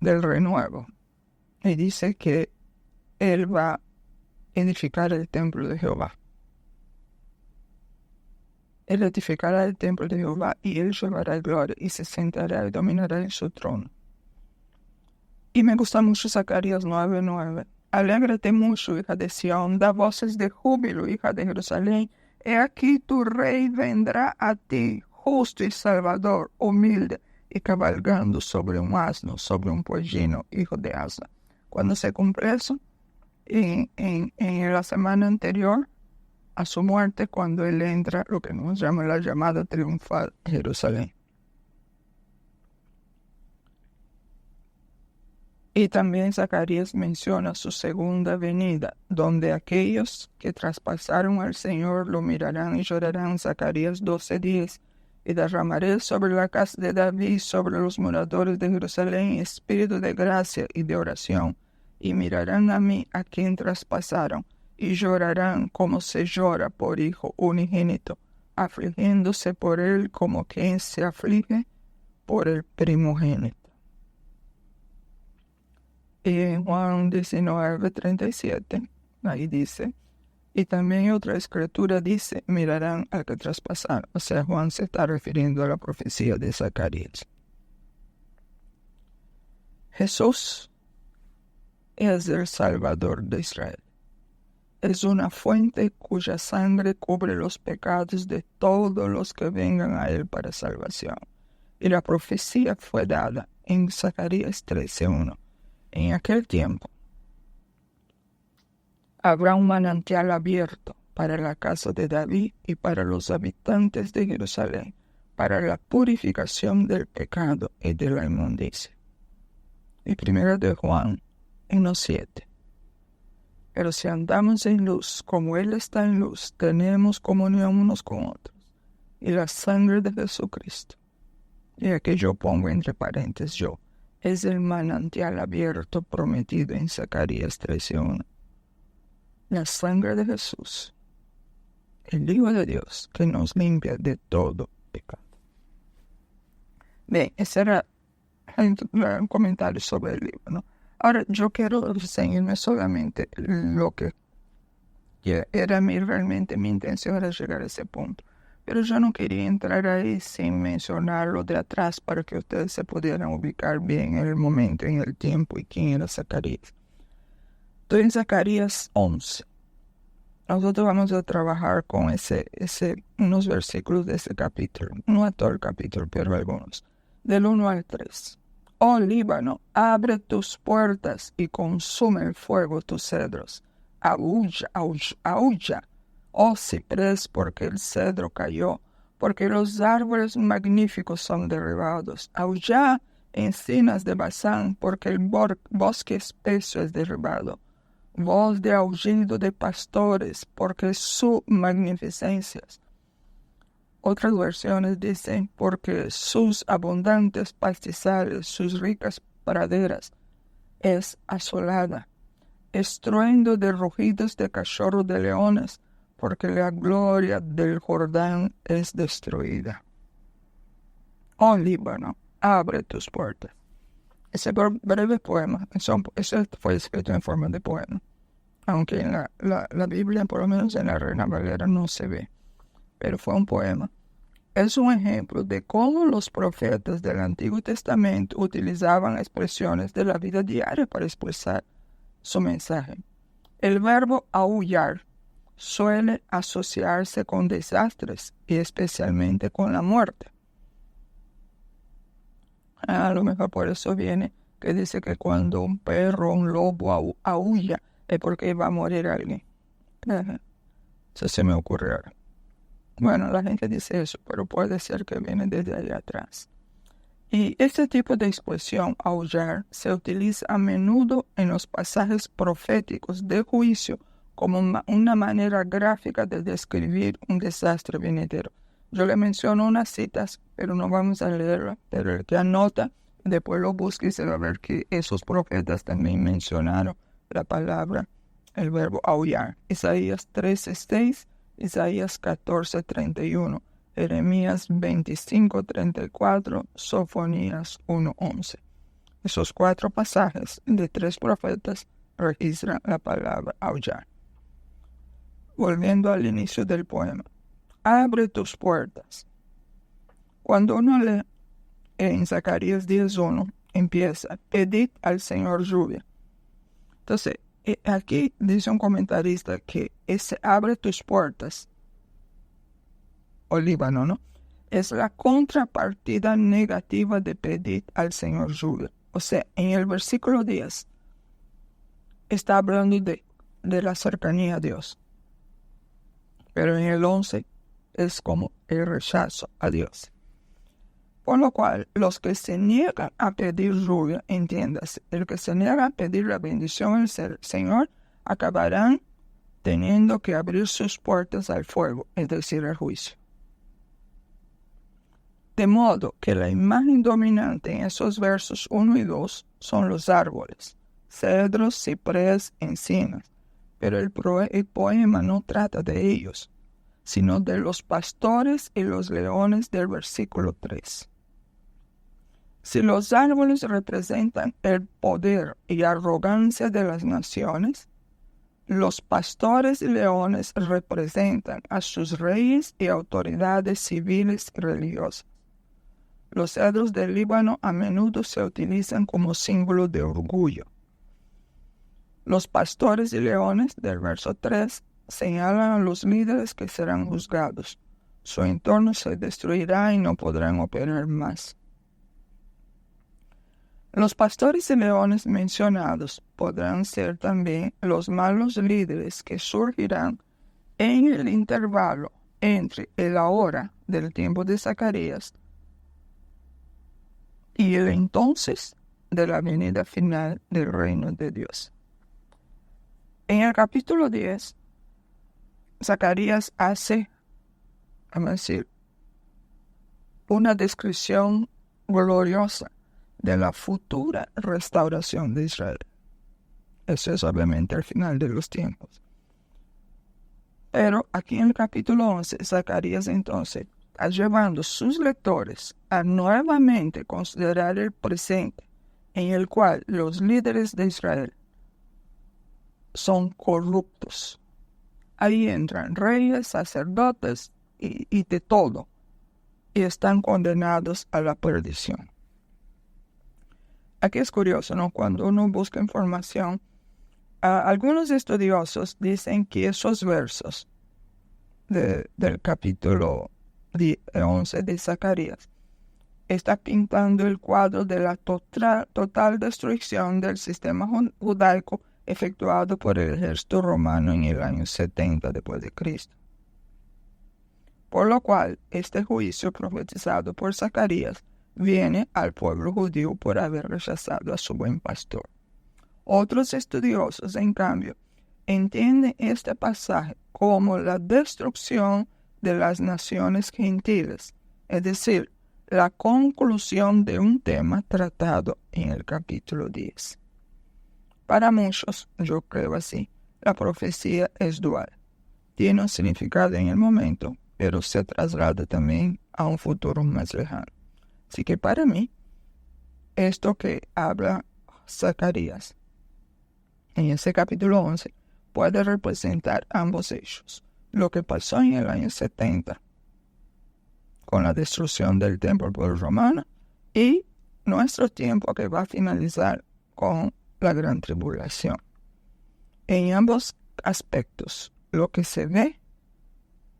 S2: del renuevo y dice que Él va a edificar el templo de Jehová. Él edificará el templo de Jehová y Él llevará gloria y se sentará y dominará en su trono. Y me gusta mucho Zacarías 9:9. Alégrate mucho, hija de Sión, da voces de júbilo, hija de Jerusalén. He aquí tu rey vendrá a ti, justo y salvador, humilde, y cabalgando sobre un asno, sobre un pollino, hijo de asna. Cuando se cumple eso, en la semana anterior a su muerte, cuando Él entra, lo que nos llama la llamada triunfal a Jerusalén. Y también Zacarías menciona su segunda venida, donde aquellos que traspasaron al Señor lo mirarán y llorarán. Zacarías 12:10. Y derramaré sobre la casa de David, sobre los moradores de Jerusalén, espíritu de gracia y de oración. Y mirarán a mí, a quien traspasaron, y llorarán como se llora por hijo unigénito, afligiéndose por él como quien se aflige por el primogénito. Y en Juan 19:37, ahí dice, y también otra escritura dice, mirarán al que traspasaron. O sea, Juan se está refiriendo a la profecía de Zacarías. Jesús es el Salvador de Israel. Es una fuente cuya sangre cubre los pecados de todos los que vengan a Él para salvación. Y la profecía fue dada en Zacarías 13:1. En aquel tiempo habrá un manantial abierto para la casa de David y para los habitantes de Jerusalén, para la purificación del pecado y de la inmundicia. Y 1 de Juan 1:7. Pero si andamos en luz, como Él está en luz, tenemos comunión unos con otros. Y la sangre de Jesucristo, y aquí yo pongo entre paréntesis yo, es el manantial abierto prometido en Zacarías 13:1. La sangre de Jesús, el Hijo de Dios, que nos limpia de todo pecado. Bien, ese era un comentario sobre el libro, ¿no? Ahora, yo quiero enseñarme solamente lo que era realmente mi intención era llegar a ese punto. Pero yo no quería entrar ahí sin mencionar lo de atrás para que ustedes se pudieran ubicar bien en el momento, en el tiempo y quién era Zacarías. Estoy en Zacarías 11. Nosotros vamos a trabajar con unos versículos de ese capítulo. No a todo el capítulo, pero algunos. Del 1 al 3. Oh Líbano, abre tus puertas y consume el fuego tus cedros. Aúlla, aúlla, aúlla. Oh ciprés, porque el cedro cayó, porque los árboles magníficos son derribados. Aullá, encinas de Basán, porque el bosque espeso es derribado. Voz de aullido de pastores, porque su magnificencia. Otras versiones dicen, porque sus abundantes pastizales, sus ricas praderas, es asolada. Estruendo de rugidos de cachorros de leones, porque la gloria del Jordán es destruida. Oh Líbano, abre tus puertas. Ese breve poema, eso fue escrito en forma de poema, aunque en la Biblia, por lo menos en la Reina Valera, no se ve, pero fue un poema. Es un ejemplo de cómo los profetas del Antiguo Testamento utilizaban expresiones de la vida diaria para expresar su mensaje. El verbo aullar suele asociarse con desastres y especialmente con la muerte. A lo mejor por eso viene que dice que cuando un perro o un lobo aúlla es porque va a morir alguien. Eso se me ocurre ahora. Bueno, la gente dice eso, pero puede ser que viene desde allá atrás. Y este tipo de expresión, aullar, se utiliza a menudo en los pasajes proféticos de juicio como una manera gráfica de describir un desastre venidero. Yo le menciono unas citas, pero no vamos a leerlas, pero el que anota, después lo busca y se va a ver que esos profetas también mencionaron la palabra, el verbo aullar. Isaías 13:6, Isaías 14:31. Jeremías 25:34, Sofonías 1:11. Esos 4 pasajes de 3 profetas registran la palabra aullar. Volviendo al inicio del poema. Abre tus puertas. Cuando uno lee en Zacarías 10:1, empieza, pedid al Señor lluvia. Entonces, aquí dice un comentarista que ese abre tus puertas, o Líbano, ¿no? Es la contrapartida negativa de pedir al Señor lluvia. O sea, en el versículo 10 está hablando de la cercanía a Dios. Pero en el 11 es como el rechazo a Dios. Por lo cual, los que se niegan a pedir lluvia, entiéndase, el que se niega a pedir la bendición del Señor, acabarán teniendo que abrir sus puertas al fuego, es decir, al juicio. De modo que la imagen dominante en esos versos 1 y 2 son los árboles, cedros, ciprés, encinas, pero el poema no trata de ellos, sino de los pastores y los leones del versículo 3. Si los árboles representan el poder y arrogancia de las naciones, los pastores y leones representan a sus reyes y autoridades civiles y religiosas. Los cedros del Líbano a menudo se utilizan como símbolo de orgullo. Los pastores y leones del verso 3 señalan a los líderes que serán juzgados. Su entorno se destruirá y no podrán operar más. Los pastores y leones mencionados podrán ser también los malos líderes que surgirán en el intervalo entre el ahora del tiempo de Zacarías y el entonces de la venida final del reino de Dios. En el capítulo 10, Zacarías hace, vamos a decir, una descripción gloriosa de la futura restauración de Israel. Eso es obviamente al final de los tiempos. Pero aquí en el capítulo 11, Zacarías entonces está llevando a sus lectores a nuevamente considerar el presente en el cual los líderes de Israel son corruptos. Ahí entran reyes, sacerdotes y de todo, y están condenados a la perdición. Aquí es curioso, ¿no? Cuando uno busca información, algunos estudiosos dicen que esos versos del capítulo 11 de Zacarías está pintando el cuadro de la total destrucción del sistema judaico efectuado por el ejército romano en el año 70 después de Cristo. Por lo cual, este juicio profetizado por Zacarías viene al pueblo judío por haber rechazado a su buen pastor. Otros estudiosos, en cambio, entienden este pasaje como la destrucción de las naciones gentiles, es decir, la conclusión de un tema tratado en el capítulo 10. Para muchos, yo creo así, la profecía es dual. Tiene un significado en el momento, pero se traslada también a un futuro más lejano. Así que para mí, esto que habla Zacarías en ese capítulo 11 puede representar ambos hechos. Lo que pasó en el año 70 con la destrucción del templo por el romano y nuestro tiempo que va a finalizar con la gran tribulación. En ambos aspectos, lo que se ve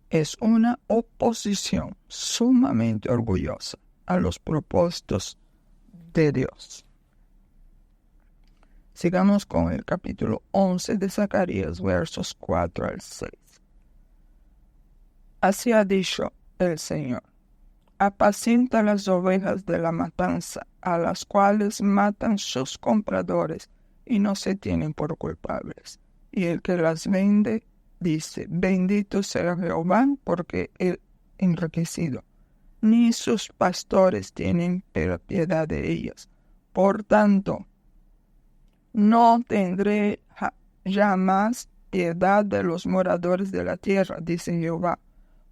S2: es una oposición sumamente orgullosa a los propósitos de Dios. Sigamos con el capítulo 11 de Zacarías, versos 4 al 6. Así ha dicho el Señor: apacienta las ovejas de la matanza, a las cuales matan sus compradores y no se tienen por culpables. Y el que las vende dice: bendito sea Jehová, porque él enriquecido. Ni sus pastores tienen piedad de ellas. Por tanto, no tendré jamás piedad de los moradores de la tierra, dice Jehová.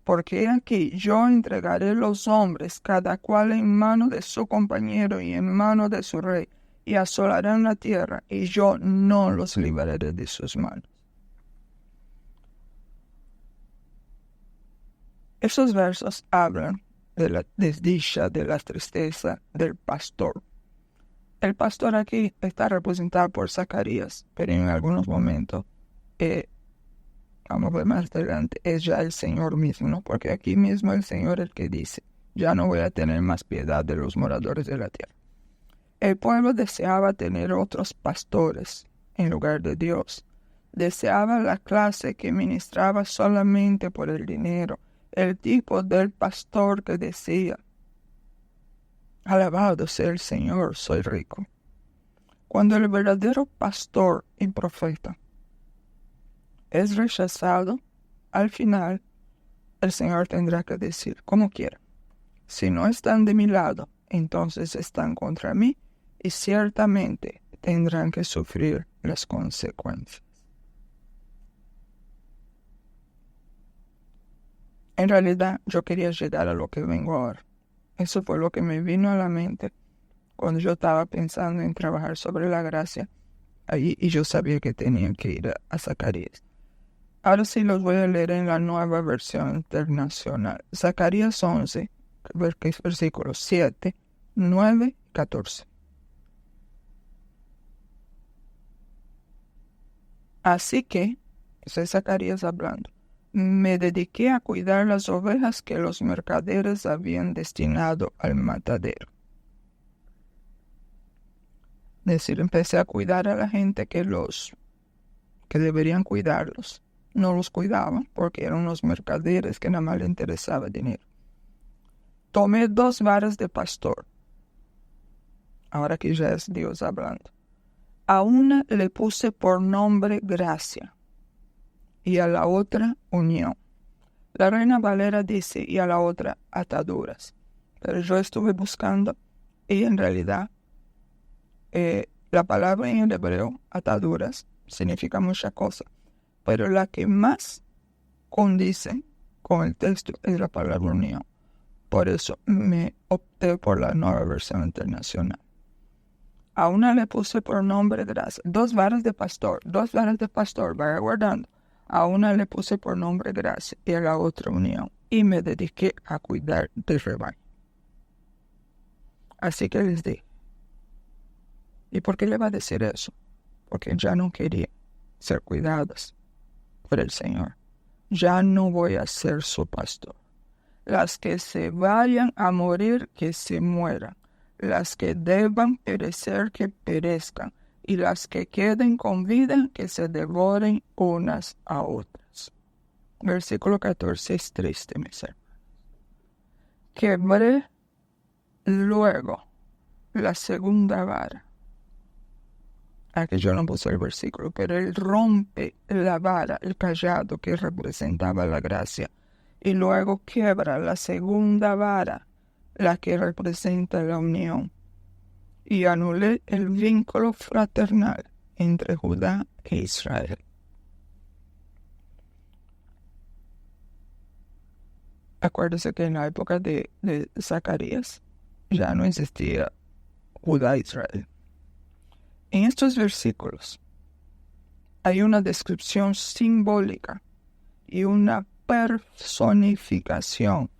S2: Porque aquí yo entregaré los hombres, cada cual en mano de su compañero y en mano de su rey, y asolarán la tierra, y yo no los libraré de sus manos. Esos versos hablan de la desdicha, de la tristeza del pastor. El pastor aquí está representado por Zacarías, pero en algunos momentos, vamos a ver más adelante, es ya el Señor mismo, ¿no? Porque aquí mismo el Señor es el que dice: ya no voy a tener más piedad de los moradores de la tierra. El pueblo deseaba tener otros pastores en lugar de Dios. Deseaba la clase que ministraba solamente por el dinero, el tipo del pastor que decía: alabado sea el Señor, soy rico. Cuando el verdadero pastor y profeta es rechazado, al final el Señor tendrá que decir: como quiera. Si no están de mi lado, entonces están contra mí, y ciertamente tendrán que sufrir las consecuencias. En realidad, yo quería llegar a lo que vengo ahora. Eso fue lo que me vino a la mente cuando yo estaba pensando en trabajar sobre la gracia, y yo sabía que tenía que ir a Zacarías. Ahora sí los voy a leer en la Nueva Versión Internacional. Zacarías 11, versículos 7, 9 y 14. Así que, es Zacarías hablando, me dediqué a cuidar las ovejas que los mercaderes habían destinado al matadero. Es decir, empecé a cuidar a la gente que deberían cuidarlos. No los cuidaban porque eran unos mercaderes que nada más les interesaba dinero. Tomé 2 varas de pastor. Ahora que ya es Dios hablando. A una le puse por nombre gracia y a la otra unión. La Reina Valera dice y a la otra ataduras. Pero yo estuve buscando y en realidad la palabra en el hebreo, ataduras, significa muchas cosas. Pero la que más condice con el texto es la palabra unión. Por eso me opté por la Nueva Versión Internacional. A una le puse por nombre gracia. 2 varas de pastor, vaya guardando. A una le puse por nombre gracia y a la otra unión. Y me dediqué a cuidar del rebaño. Así que les dije. ¿Y por qué le va a decir eso? Porque ya no quería ser cuidadas por el Señor. Ya no voy a ser su pastor. Las que se vayan a morir, que se mueran. Las que deban perecer, que perezcan. Y las que queden con vida, que se devoren unas a otras. Versículo 14 es triste, mis hermanos. Quebré luego la segunda vara. Aquí yo no puse el versículo, pero él rompe la vara, el cayado que representaba la gracia. Y luego quiebra la segunda vara, la que representa la unión. Y anulé el vínculo fraternal entre Judá e Israel. Acuérdese que en la época de Zacarías ya no existía Judá e Israel. En estos versículos hay una descripción simbólica y una personificación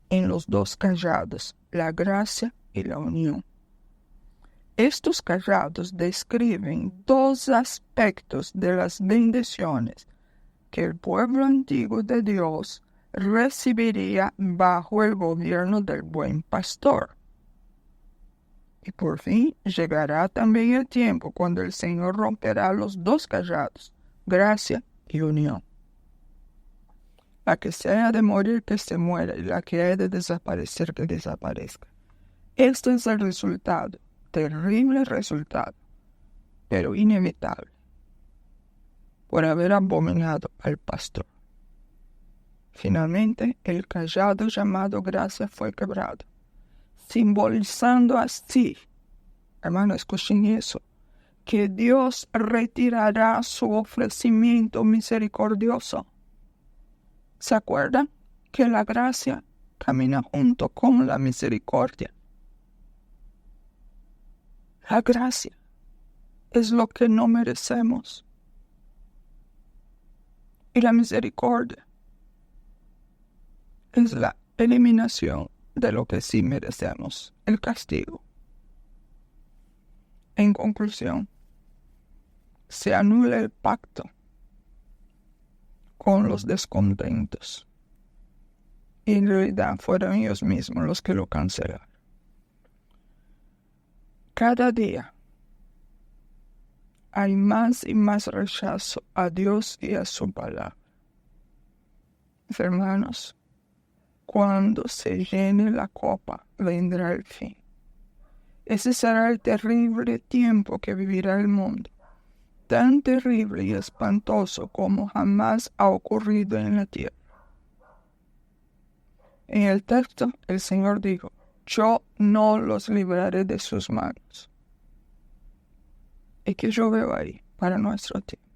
S2: en los 2 callados, la gracia y la unión. Estos callados describen 2 aspectos de las bendiciones que el pueblo antiguo de Dios recibiría bajo el gobierno del buen pastor. Y por fin llegará también el tiempo cuando el Señor romperá los 2 callados, gracia y unión. La que se haya de morir, que se muera, y la que haya de desaparecer, que desaparezca. Este es el resultado, terrible resultado, pero inevitable, por haber abominado al pastor. Finalmente, el cayado llamado gracia fue quebrado, simbolizando así, hermano, escuchen eso, que Dios retirará su ofrecimiento misericordioso. ¿Se acuerdan que la gracia camina junto con la misericordia? La gracia es lo que no merecemos. Y la misericordia es la eliminación de lo que sí merecemos, el castigo. En conclusión, se anula el pacto con los descontentos. Y en realidad fueron ellos mismos los que lo cancelaron. Cada día hay más y más rechazo a Dios y a su palabra. Mis hermanos, cuando se llene la copa, vendrá el fin. Ese será el terrible tiempo que vivirá el mundo, tan terrible y espantoso como jamás ha ocurrido en la tierra. En el texto, el Señor dijo, yo no los libraré de sus manos. ¿Y qué yo veo ahí para nuestro tiempo?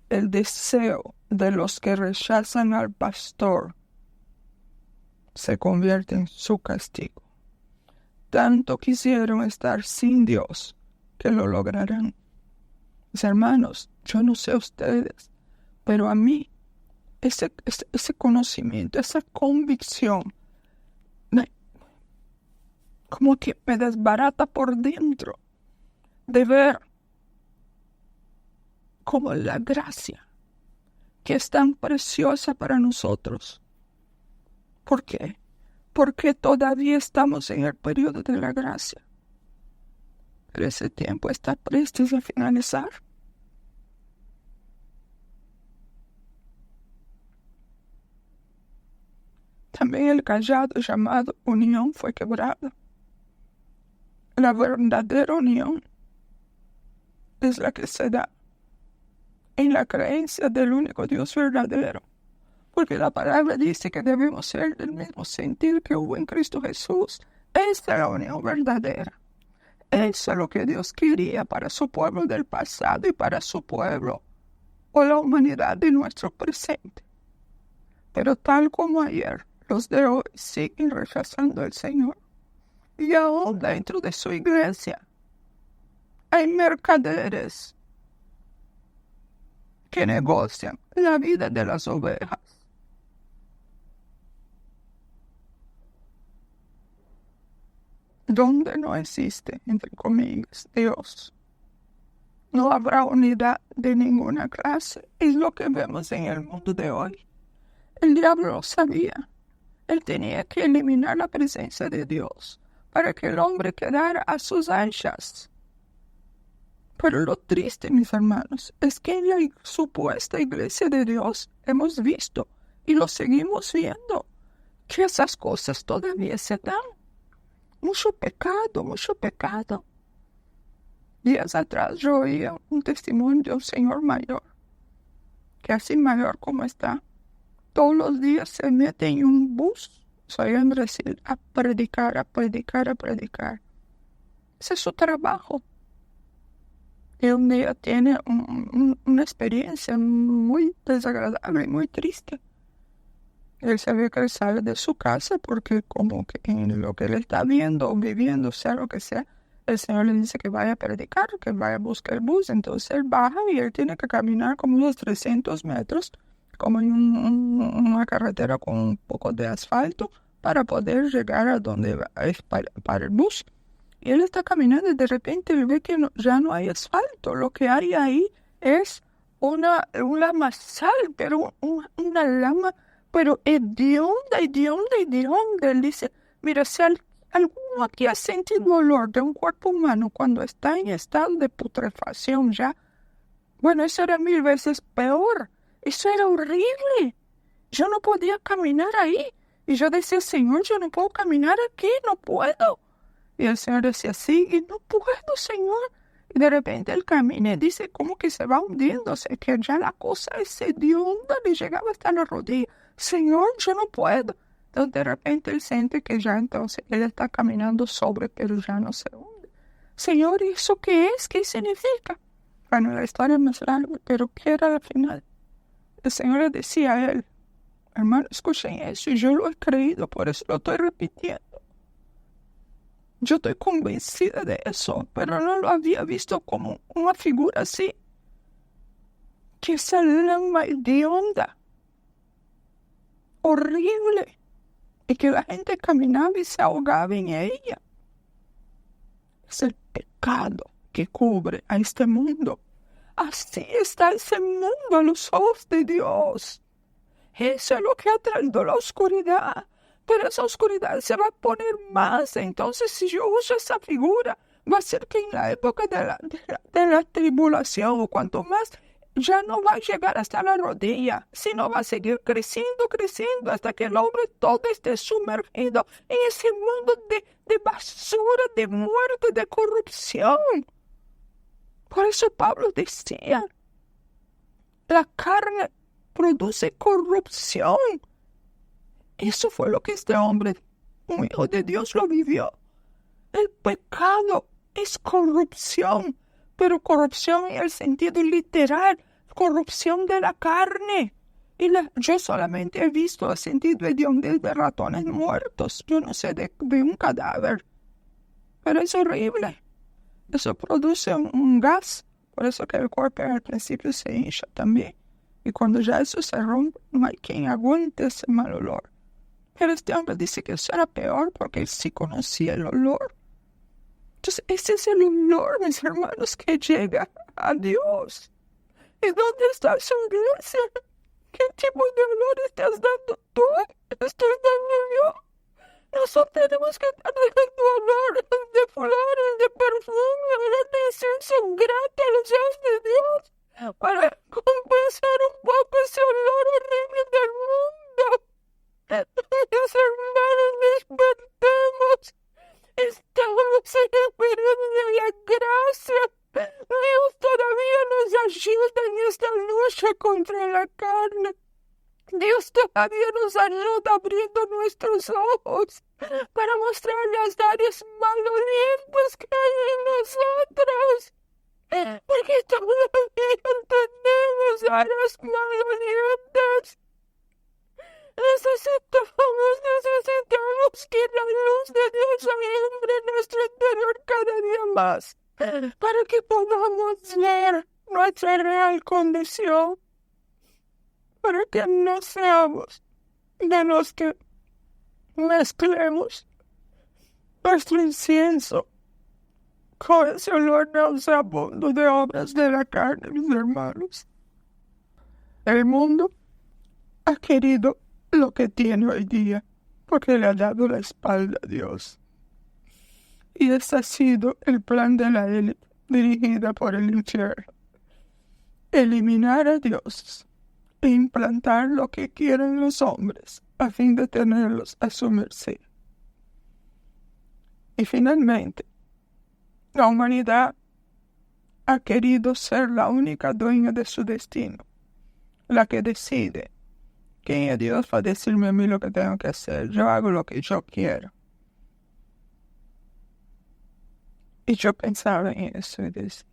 S2: El deseo de los que rechazan al pastor se convierte en su castigo. Tanto quisieron estar sin Dios que lo lograrán. Mis hermanos, yo no sé ustedes, pero a mí ese conocimiento, esa convicción, como que me desbarata por dentro de ver como la gracia que es tan preciosa para nosotros. ¿Por qué? Porque todavía estamos en el periodo de la gracia. Pero ese tiempo está prestes a finalizar. También el cayado llamado unión fue quebrado. La verdadera unión es la que se da en la creencia del único Dios verdadero. Porque la palabra dice que debemos ser del mismo sentir que hubo en Cristo Jesús. Esta es la unión verdadera. Eso es lo que Dios quería para su pueblo del pasado y para su pueblo o la humanidad de nuestro presente. Pero tal como ayer, los de hoy siguen rechazando al Señor. Y aún dentro de su iglesia hay mercaderes que negocian la vida de las ovejas. Donde no existe, entre comillas, Dios, no habrá unidad de ninguna clase. Es lo que vemos en el mundo de hoy. El diablo lo sabía. Él tenía que eliminar la presencia de Dios para que el hombre quedara a sus anchas. Pero lo triste, mis hermanos, es que en la supuesta iglesia de Dios hemos visto y lo seguimos viendo que esas cosas todavía se dan. Mucho pecado, mucho pecado. Días atrás yo oía un testimonio de un señor mayor, que así mayor como está, todos los días se mete en un bus, soy en Brasil, a predicar, a predicar, a predicar. Ese es su trabajo. Y un día tiene una experiencia muy desagradable, muy triste. Él sabe que él sale de su casa porque como que en lo que él está viendo o viviendo, sea lo que sea, el Señor le dice que vaya a predicar, que vaya a buscar el bus. Entonces él baja y él tiene que caminar como unos 300 metros, como en una carretera con un poco de asfalto, para poder llegar a donde es para el bus. Y él está caminando y de repente él ve que ya no hay asfalto. Lo que hay ahí es una lamazal, pero una lama, pero hedionda. Él dice, mira, si alguno aquí ha sentido dolor de un cuerpo humano cuando está en estado de putrefacción ya, bueno, eso era 1000 veces peor. Eso era horrible. Yo no podía caminar ahí. Y yo decía, Señor, yo no puedo caminar aquí, no puedo. Y el Señor decía, sí, y no puedo, Señor. Y de repente él camina y dice, como que se va hundiéndose, que ya la cosa es hedionda, le llegaba hasta la rodilla. Señor, yo no puedo. Entonces de repente él siente que ya entonces él está caminando sobre, pero ya no se hunde. Señor, ¿y eso qué es? ¿Qué significa? Bueno, la historia es más larga, pero ¿qué era al final? El Señor le decía a él, hermano, escuchen eso, y yo lo he creído, por eso lo estoy repitiendo. Yo estoy convencida de eso, pero no lo había visto como una figura así. Que esa lama hedionda, horrible, y que la gente caminaba y se ahogaba en ella. Es el pecado que cubre a este mundo. Así está ese mundo a los ojos de Dios. Eso es lo que ha traído la oscuridad. Pero esa oscuridad se va a poner más. Entonces, si yo uso esa figura, va a ser que en la época de la tribulación, o cuanto más, ya no va a llegar hasta la rodilla, sino va a seguir creciendo, creciendo, hasta que el hombre todo esté sumergido en ese mundo de basura, de muerte, de corrupción. Por eso Pablo decía, la carne produce corrupción. Eso fue lo que este hombre, un hijo de Dios, lo vivió. El pecado es corrupción, pero corrupción en el sentido literal, corrupción de la carne. Y yo solamente he visto el sentido de ratones muertos, yo no sé, de un cadáver. Pero es horrible. Eso produce un gas, por eso que el cuerpo al principio se hincha también. Y cuando ya eso se rompe, no hay quien aguante ese mal olor. Pero este hombre dice que eso era peor porque él sí conocía el olor. Entonces, ese es el olor, mis hermanos, que llega a Dios. ¿Y dónde está su iglesia? ¿Qué tipo de olor estás dando tú? Estoy dando yo. Nosotros tenemos que estar dando olor de flores, de perfume, de incienso grato a los ojos de Dios para compensar un poco ese olor horrible del mundo. Mis hermanos, despertemos. Estamos en el periodo de la gracia. Dios está ayuda en esta lucha contra la carne. Dios todavía nos ayuda abriendo nuestros ojos para mostrar las áreas malolientes que hay en nosotros. Porque todavía tenemos áreas malolientes. Necesitamos que la luz de Dios alumbre nuestro interior cada día más, para que podamos ver nuestra real condición, para que no seamos de los que mezclemos nuestro incienso con ese olor nauseabundo de obras de la carne, mis hermanos. El mundo ha querido lo que tiene hoy día, porque le ha dado la espalda a Dios. Y ese ha sido el plan de la élite dirigida por el infierno. Eliminar a Dios e implantar lo que quieren los hombres a fin de tenerlos a su merced. Y finalmente, la humanidad ha querido ser la única dueña de su destino, la que decide. ¿Quién es Dios para decirme a mí lo que tengo que hacer? Yo hago lo que yo quiero. Y yo pensaba en eso y decía,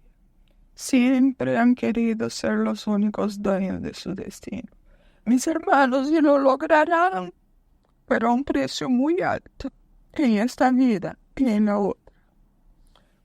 S2: siempre han querido ser los únicos dueños de su destino. Mis hermanos, y lo lograrán, pero a un precio muy alto, en esta vida y en la otra.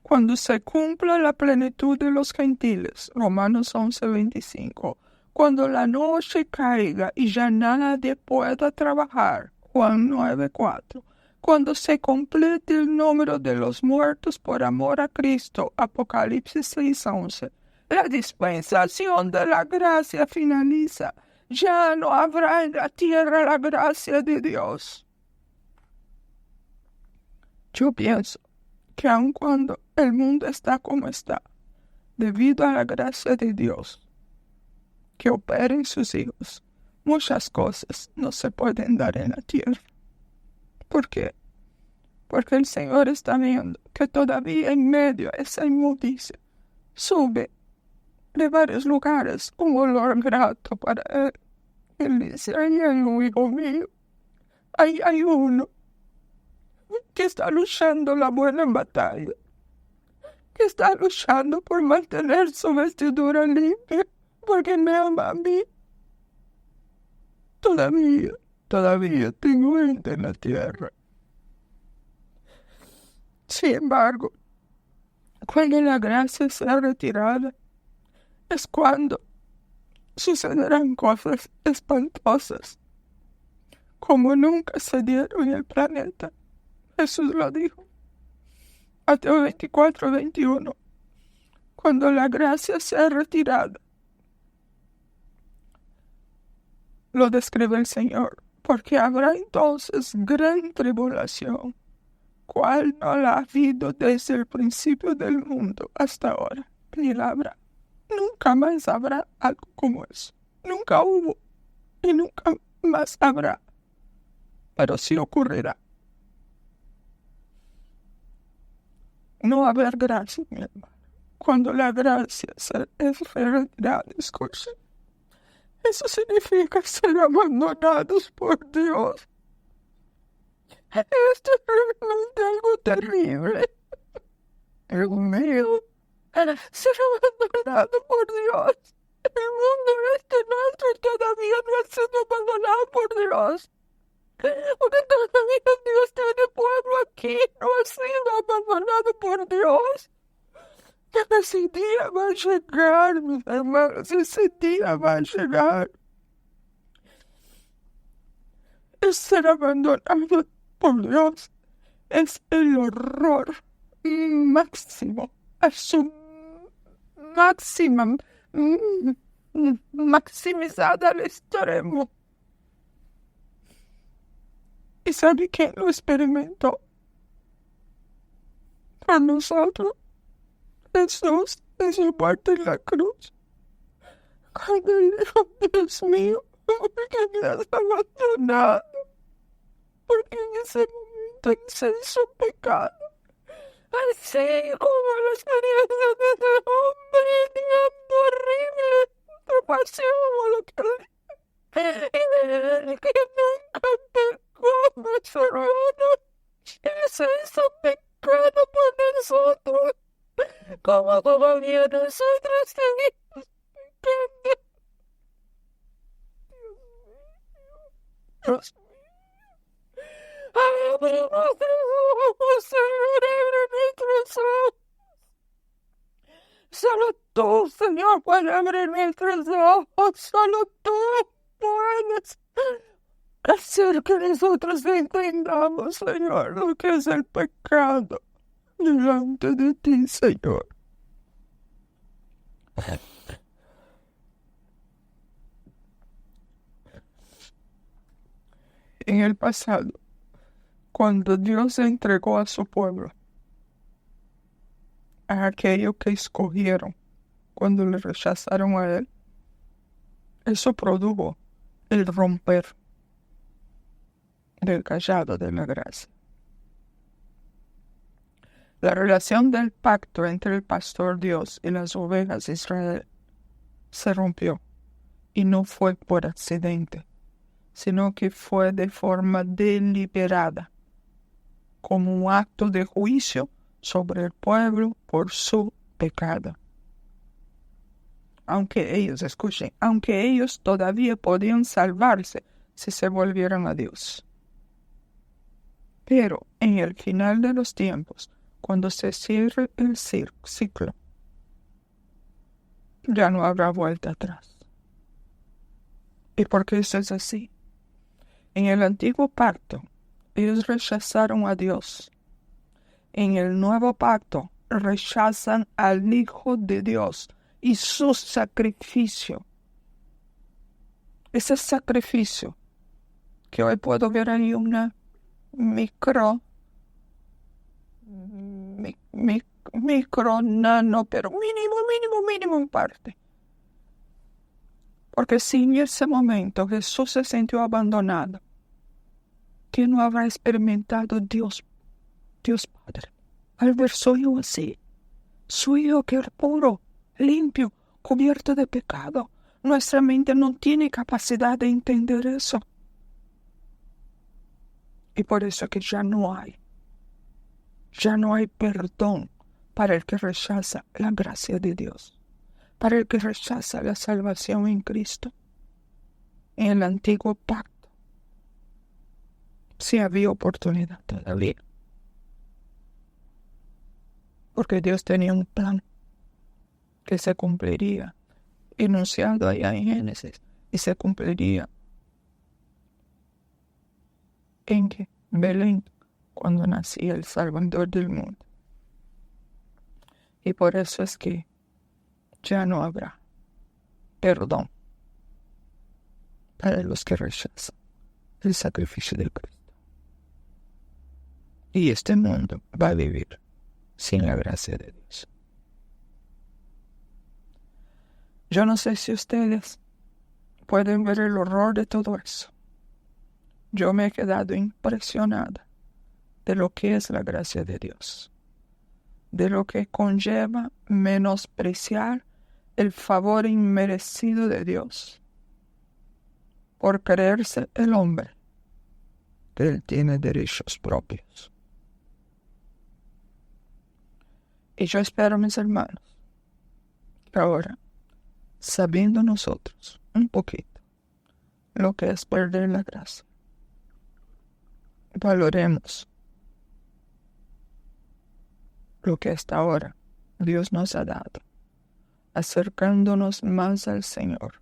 S2: Cuando se cumpla la plenitud de los gentiles, Romanos 11:25, cuando la noche caiga y ya nadie pueda trabajar, Juan 9:4, cuando se complete el número de los muertos por amor a Cristo, Apocalipsis 6:11, la dispensación de la gracia finaliza. Ya no habrá en la tierra la gracia de Dios. Yo pienso que aun cuando el mundo está como está, debido a la gracia de Dios que opera en sus hijos, muchas cosas no se pueden dar en la tierra. ¿Por qué? Porque el Señor está viendo que todavía en medio de esa inmundicia sube de varios lugares un olor grato para Él. Él dice, ahí hay un hijo mío, ahí hay uno que está luchando la buena batalla, que está luchando por mantener su vestidura limpia, porque me ama a mí. Todavía tengo gente en la tierra. Sin embargo, cuando la gracia sea retirada, es cuando sucederán cosas espantosas, como nunca se dieron en el planeta. Jesús lo dijo. Mateo 24:21. Cuando la gracia sea retirada, lo describe el Señor, porque habrá entonces gran tribulación, cual no la ha habido desde el principio del mundo hasta ahora, ni la habrá. Nunca más habrá algo como eso. Nunca hubo y nunca más habrá. Pero sí ocurrirá. No haber gracia, mi hermano. Cuando la gracia es retirada, escuchen, eso significa ser abandonados por Dios. Es realmente algo terrible. Dios mío, ser abandonado por Dios. El mundo nuestro todavía no ha sido abandonado por Dios. Porque todavía Dios tiene pueblo aquí, no ha sido abandonado por Dios. Ese día va a llegar, mis hermanos, ese día va a llegar. El ser abandonado por Dios es el horror máximo, a su máxima, maximizada al extremo. ¿Y sabe quién lo experimentó? Por nosotros. Jesús en su muerte en la cruz. Cuando él dijo, Dios mío, ¿por qué me has abandonado? Porque en ese momento hice su pecado. Así como la experiencia de ese hombre, ni como todavía nosotros seguimos pecando. Dios mío, abre nuestros ojos, Señor, abre nuestros ojos. Solo tú, Señor, puedes abrir nuestros ojos. Solo tú puedes hacer que nosotros entendamos, Señor, lo que es el pecado delante de ti, Señor. En el pasado, cuando Dios entregó a su pueblo, a aquello que escogieron, cuando le rechazaron a Él, eso produjo el romper del cayado de la gracia. La relación del pacto entre el pastor Dios y las ovejas de Israel se rompió, y no fue por accidente, sino que fue de forma deliberada, como un acto de juicio sobre el pueblo por su pecado. Aunque ellos todavía podían salvarse si se volvieran a Dios. Pero en el final de los tiempos, cuando se cierre el ciclo, ya no habrá vuelta atrás. ¿Y por qué eso es así? En el antiguo pacto, ellos rechazaron a Dios. En el nuevo pacto, rechazan al Hijo de Dios y su sacrificio. Ese sacrificio, que hoy puedo ver ahí una nano, pero mínimo en parte. Porque si en ese momento Jesús se sintió abandonado, ¿quién no habrá experimentado Dios Padre al ver su hijo así? Su hijo que era puro, limpio, cubierto de pecado. Nuestra mente no tiene capacidad de entender eso. Y por eso que ya no hay perdón para el que rechaza la gracia de Dios, para el que rechaza la salvación en Cristo. En el antiguo pacto sí había oportunidad todavía, porque Dios tenía un plan que se cumpliría, enunciado allá en Génesis, y se cumpliría en Belén, cuando nacía el Salvador del mundo. Y por eso es que ya no habrá perdón para los que rechazan el sacrificio de Cristo. Y este mundo va a vivir sin la gracia de Dios. Yo no sé si ustedes pueden ver el horror de todo eso. Yo me he quedado impresionada de lo que es la gracia de Dios, de lo que conlleva menospreciar el favor inmerecido de Dios por creerse el hombre que Él tiene derechos propios. Y yo espero, mis hermanos, que ahora, sabiendo nosotros un poquito lo que es perder la gracia, valoremos lo que hasta ahora Dios nos ha dado, acercándonos más al Señor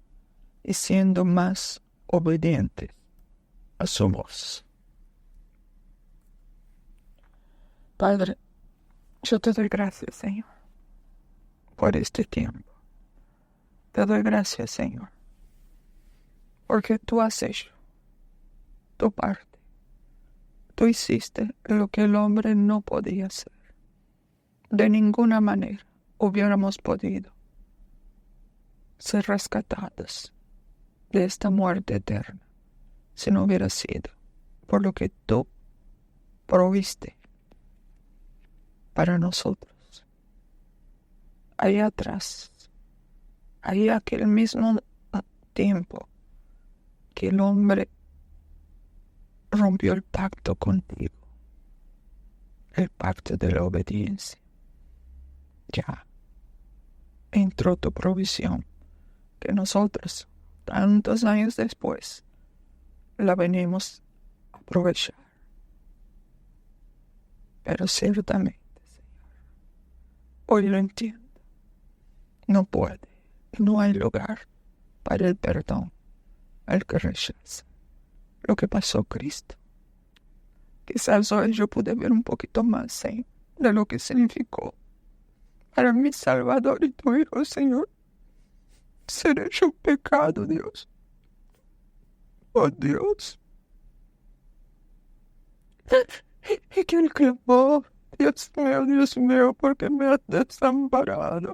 S2: y siendo más obedientes a su voz. Padre, yo te doy gracias, Señor, por este tiempo. Te doy gracias, Señor, porque tú has hecho tu parte. Tú hiciste lo que el hombre no podía hacer. De ninguna manera hubiéramos podido ser rescatados de esta muerte eterna si no hubiera sido por lo que tú proviste para nosotros. Ahí atrás, ahí aquel mismo tiempo que el hombre rompió el pacto contigo, el pacto de la obediencia. Ya entró tu provisión, que nosotros, tantos años después, la venimos a aprovechar. Pero ciertamente, Señor, hoy lo entiendo. No hay lugar para el perdón al que rechaza lo que pasó Cristo. Quizás hoy yo pude ver un poquito más, Señor, de lo que significó para mi Salvador y tu Hijo, Señor, ser hecho pecado, Dios. Oh, Dios. Y que él clamó, Dios mío, porque me has desamparado.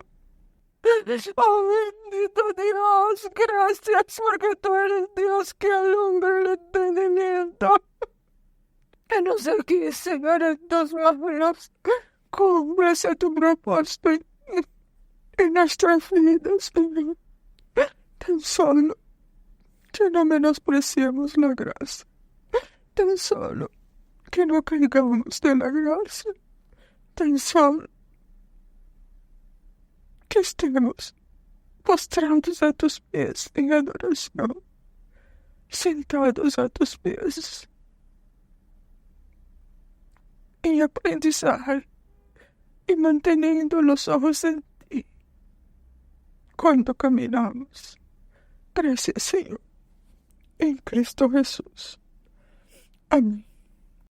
S2: Oh, bendito Dios, gracias porque tú eres Dios que alumbra el entendimiento. Henos aquí, Señor, en tus manos. Cúmplese tu propósito en nuestras vidas, Señor. Tan solo que no menospreciemos la gracia. Tan solo que no caigamos de la gracia. Tan solo que estemos postrados a tus pies en adoración, sentados a tus pies en aprendizaje y manteniendo los ojos en ti cuando caminamos. Gracias, Señor, en Cristo Jesús. Amén.